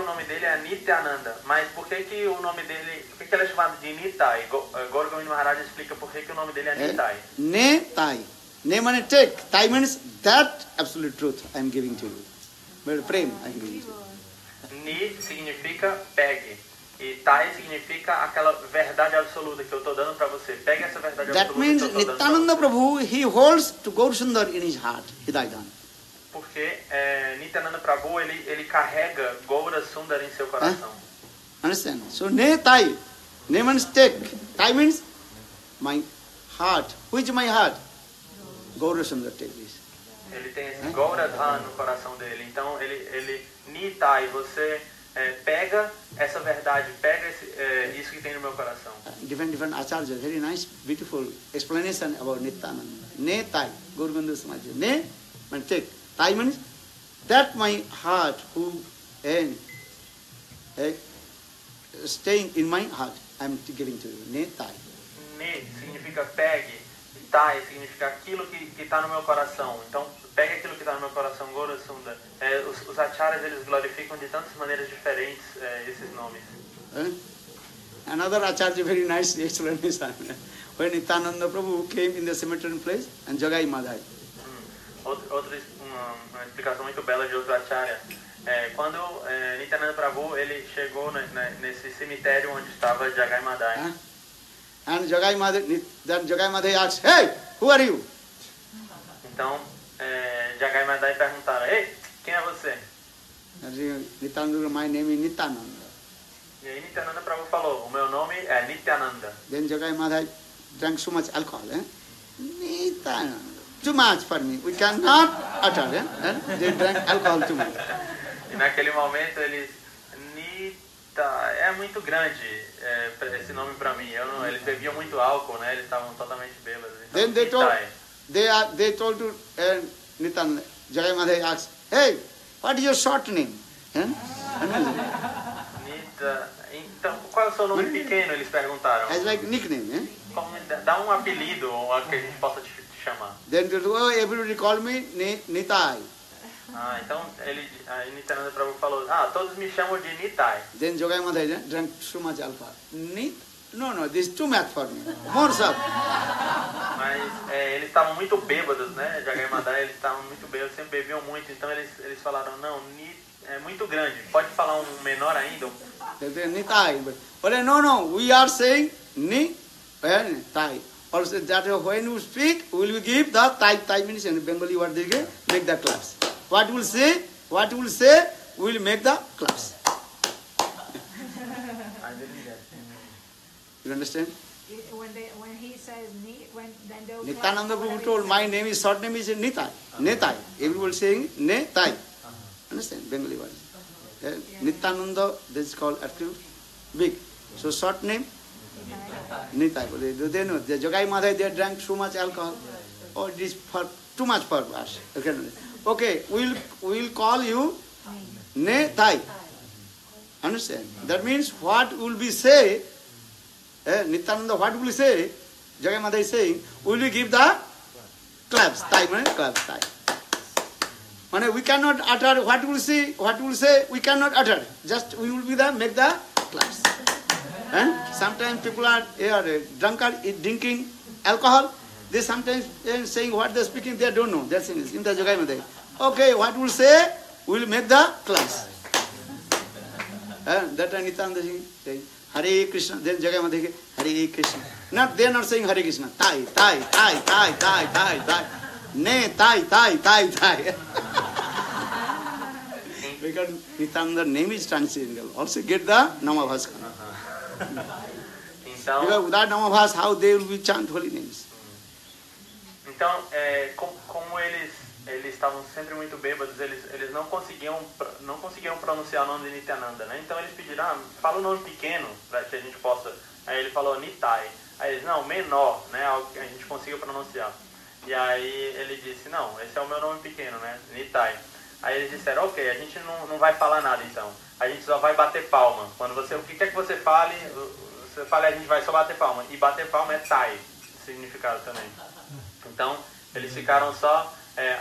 nome dele é Nityananda, mas por que o nome dele, por que ele é chamado de Nitai? Gaura Govinda Maharaj explica por que o nome dele é Nitai. Nitai. Ne means take. Tai means that absolute truth I am giving to you. But prem I am giving to you. Ni significa pegue. E Tai significa aquela verdade absoluta que eu estou dando para você. Pegue essa verdade That absoluta means que eu estou dando. Nityananda Prabhu, he holds to Gaur Sundar in his heart, Hidayatan. Porque Nityananda Prabhu ele carrega Gaura Sundar em seu coração. Understand? So ne Tai. Ne means take. Tai means my heart. Which my heart? Gaur Sundar take this. Ele tem esse Gaura Dhan no coração dele. Então ele Nitai, você pega essa verdade, pega isso que tem no meu coração. Different acharya, very nice, beautiful explanation about Nityananda. Ne Tai, Gaur Govinda Samaji. Ne means take. Tai means that my heart who staying in my heart, I am giving to you. Ne Tai. Ne significa pegue, e Tai significa aquilo que está no meu coração. Então pegue aquilo que está no meu coração, Gaura Sundar. Os acharyas eles glorificam de tantas maneiras diferentes esses nomes. Another acharya, very nice explanation. When Nityananda Prabhu came in the cemetery place and Jagai Madhai. Uma explicação muito bela de outro acharya. Quando Nityananda Prabhu ele chegou nesse cemitério onde estava Jagai Madhai. And Jagai Madhai asked, "Hey, who are you?" Então Jagai Madhai perguntaram: "Ei, quem é você?" Nityananda, my name is Nityananda. E aí Nityananda Prabhu falou: "O meu nome é Nityananda." Then Jagai Madhai drank so much alcohol. Nityananda. Too much for me. We cannot utter. They drank alcohol too much. E naquele momento eles é muito grande esse nome para mim. Eles bebiam muito álcool, né? Eles estavam totalmente bêbados. Então, Then they told to Nityananda. Jagai Madhai asked, "Hey, what is your short name?" Então, qual é o seu nome pequeno? Eles perguntaram. As like nickname. Dá um apelido que a gente possa te chamar. Then they told, "Oh, everybody call me Nitai." Então aí Nityananda Prabhu falou: todos me chamam de Nitai. Then Jagai Madhai drank so much alcohol. No, this is too much for me. More, sir. Mas eles estavam muito bêbados, né? Jagai Madai, eles estavam muito bêbados, sempre bebiam muito, então eles falaram, não, é muito grande, pode falar um menor ainda? Nitai. But no, we are saying ni, tai. Also that when you speak, we will give the tai means in Bengali word they make the class. What will say, we will make the class. You understand? When he says ni, then they'll Nityananda Prabhu told, my name is, short name is Nitai. Netai. Everyone saying Netai. Understand? Bengali word. Nityananda, this is called attribute, big. So short name, Nitai. They know, the Jagai Madai, they drank so much alcohol. Oh, it is for too much for us. Okay, we'll call you Netai. Understand? That means what will be say, Nityananda, what will we say? Jagai Madai is saying, will we give the claps, tai, claps, tai. We cannot utter what will say, we cannot utter. Just we will be the make the claps. And sometimes people are drunkard, drinking alcohol. They sometimes saying what they're speaking, they don't know. That's in the Jagai Madai. Okay, what will say, we will make the claps. That Nityananda is saying, Hare Krishna, then Jagai Madai, Hare Krishna. They are not saying Hare Krishna. Tai. Ne, tai. Because Nityananda name is transcendental. Also get the Namabhas. Because without Namabhas, how they will be chant holy names? Então, como eles estavam sempre muito bêbados, eles não conseguiam pronunciar o nome de Nityananda, né? Então eles pediram, fala o nome pequeno para que a gente possa. Aí ele falou Nitai. Aí eles, não, menor, né? Algo que a gente consiga pronunciar. E aí ele disse, não, esse é o meu nome pequeno, né? Nitai. Aí eles disseram, ok, a gente não vai falar nada então. A gente só vai bater palma. Quando o que quer que você fale, a gente vai só bater palma. E bater palma é tai, significado também. Então, eles ficaram só,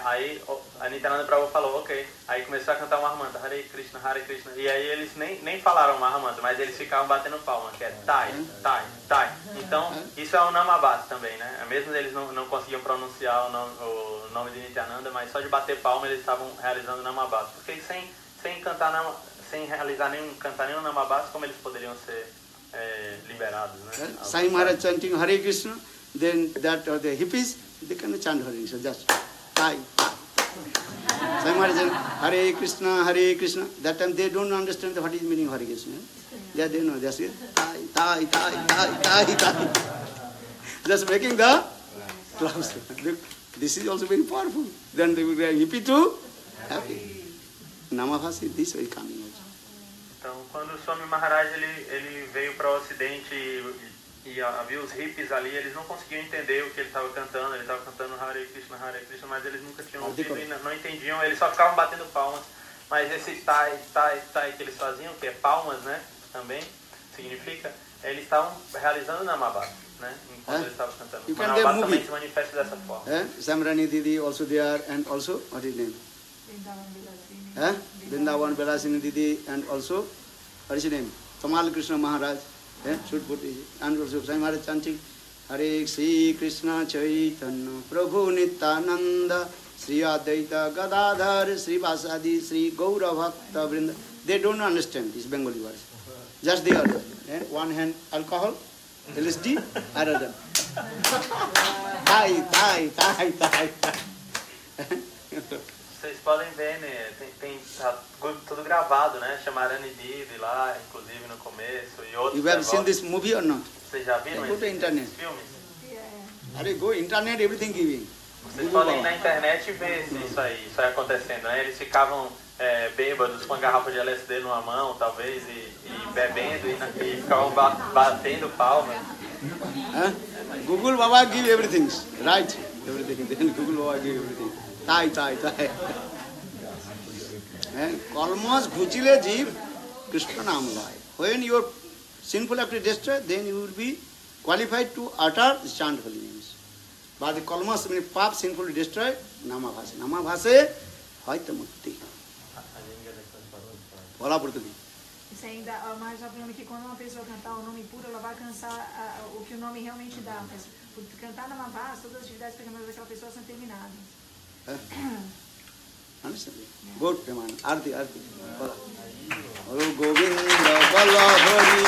aí a Nityananda Prabhu falou, ok. Aí começou a cantar uma Mahamanta, Hare Krishna, Hare Krishna. E aí eles nem falaram Mahamanta, mas eles ficavam batendo palma, que é tai. Então, isso é o Namabhas também, né? Mesmo eles não conseguiam pronunciar o nome de Nityananda, mas só de bater palma eles estavam realizando Namabhas. Porque sem realizar cantar nenhum Namabhas, como eles poderiam ser liberados, né? Sai Maharaj chanting Hare Krishna, then the hippies, they cannot chant Hare Krishna, just tai. Sai Maharaj chanting Hare Krishna. That time they don't understand what is meaning Hare Krishna. They know, just tai. Just making the claps. This is also very powerful. Then they will be hippie too, happy. Namabhas is this way coming also. Então, quando o Swami Maharaj ele veio para o Ocidente e havia os hippies ali, eles não conseguiam entender o que ele estava cantando. Ele estava cantando Hare Krishna, mas eles nunca tinham ouvido e não entendiam. Eles só ficavam batendo palmas. Mas esse tai que eles faziam, que é palmas, né? Também significa, eles estavam realizando Namabhas, né? Enquanto eles estavam cantando. O Namabhas também se manifesta dessa forma. Samrani Didi also there, and also what is his name? Vrindavan Vilasini Didi, and also what is his name? Tamal Krishna Maharaj. Should put it. And also Sai Maharaj chanting Hare Sri Krishna Chaitanya Prabhu Nityananda Sri Advaita Gadadhar Sri Vasadi Sri Gaura Bhakta Vrinda. They don't understand these Bengali words. Just they are doing. One hand alcohol, LSD, other than Tai. Vocês podem ver, né? Tá tudo gravado, né? Chamarani Didi lá, inclusive no começo, e outros. You have seen this movie or not? Vocês já viram esses filmes? Are go internet, everything giving. Vocês podem ir na internet e ver isso aí acontecendo, né? Eles ficavam bêbados com a garrafa de LSD numa mão, talvez, e bebendo e ficavam batendo palmas. Google Baba give everything, right? Everything. Then Google Baba give everything. Tai. Almost ghuchile jeev Krishna naam lai. When your sinful act is destroyed, then you will be qualified to utter the chant holy names. But the kalmas means pap sinful destroyed, namabhase. Namabhase haita mukti. Bola Portuguese. Saying that, mas já falando que quando uma pessoa cantar o nome puro, ela vai alcançar o que o nome realmente dá. Mas por cantar na Mahavas, todas as atividades pecaminosas daquela pessoa são terminadas. Understand? Good, Preman. Arti. Oh, Govinda, Bala, Hari,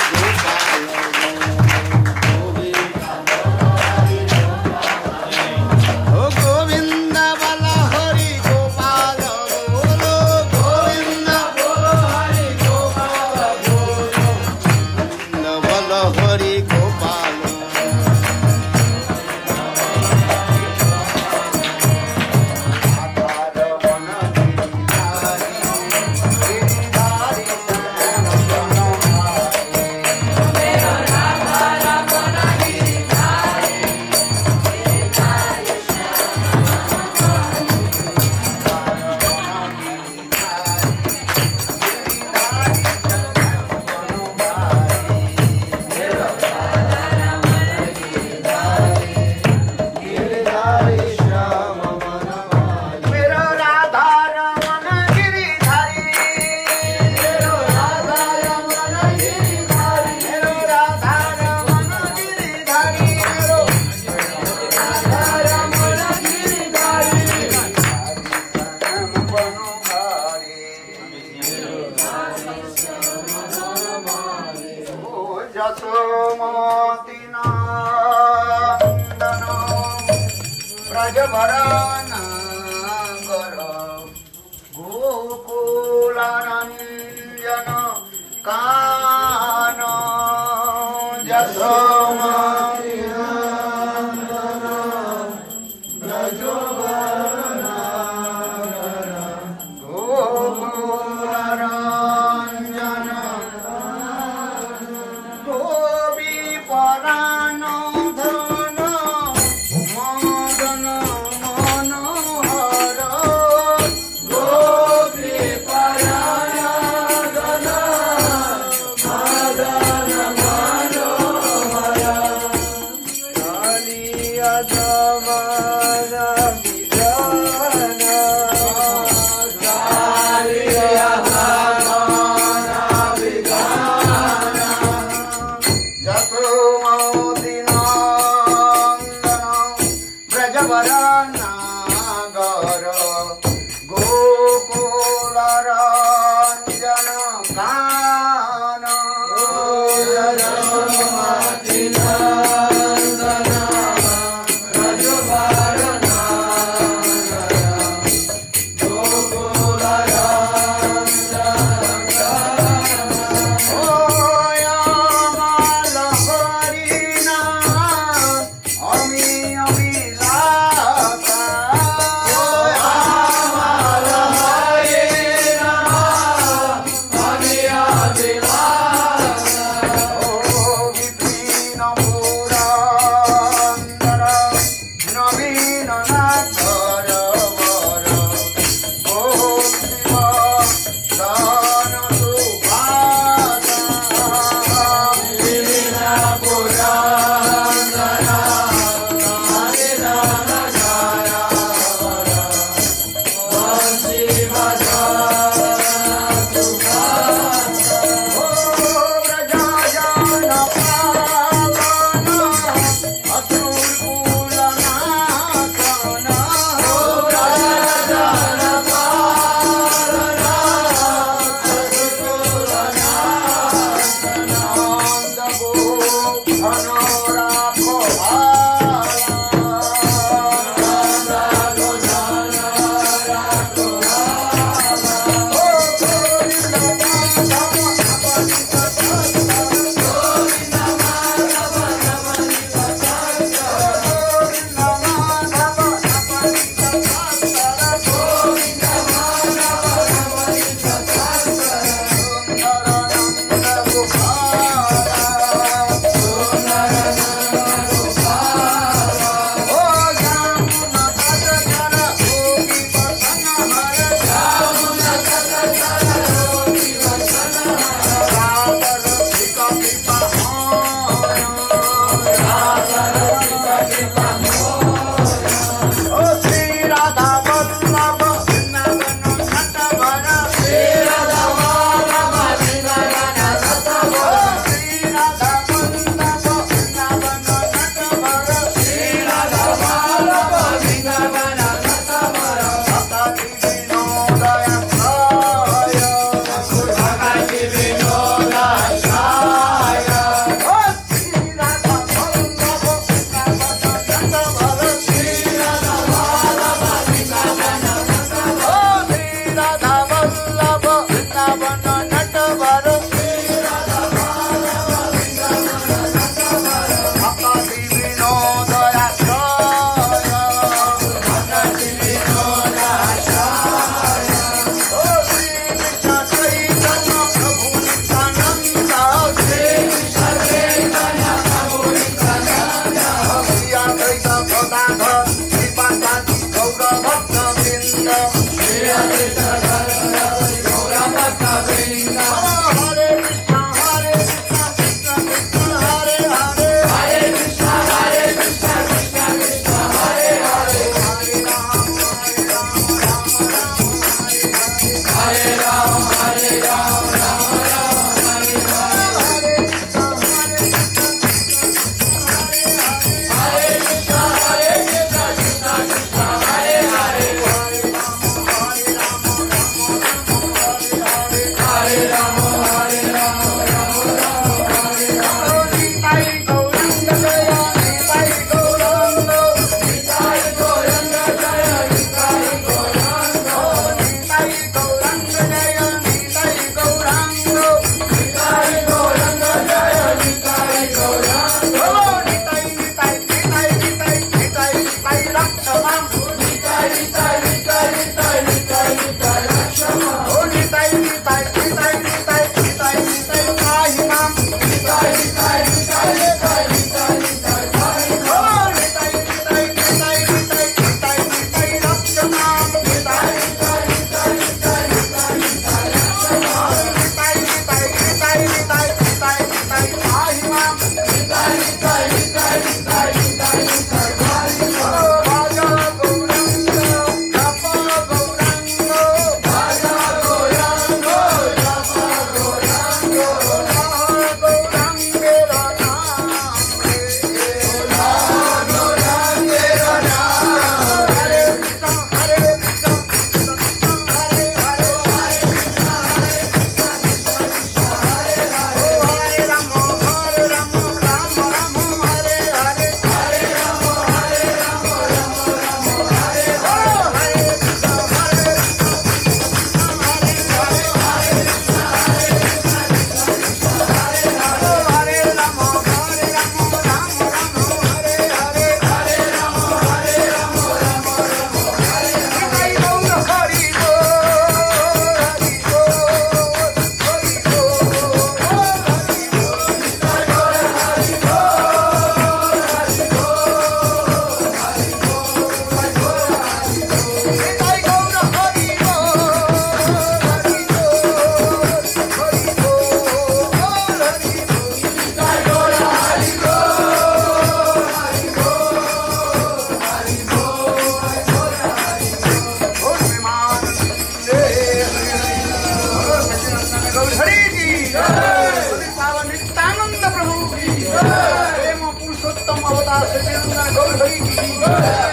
Gol,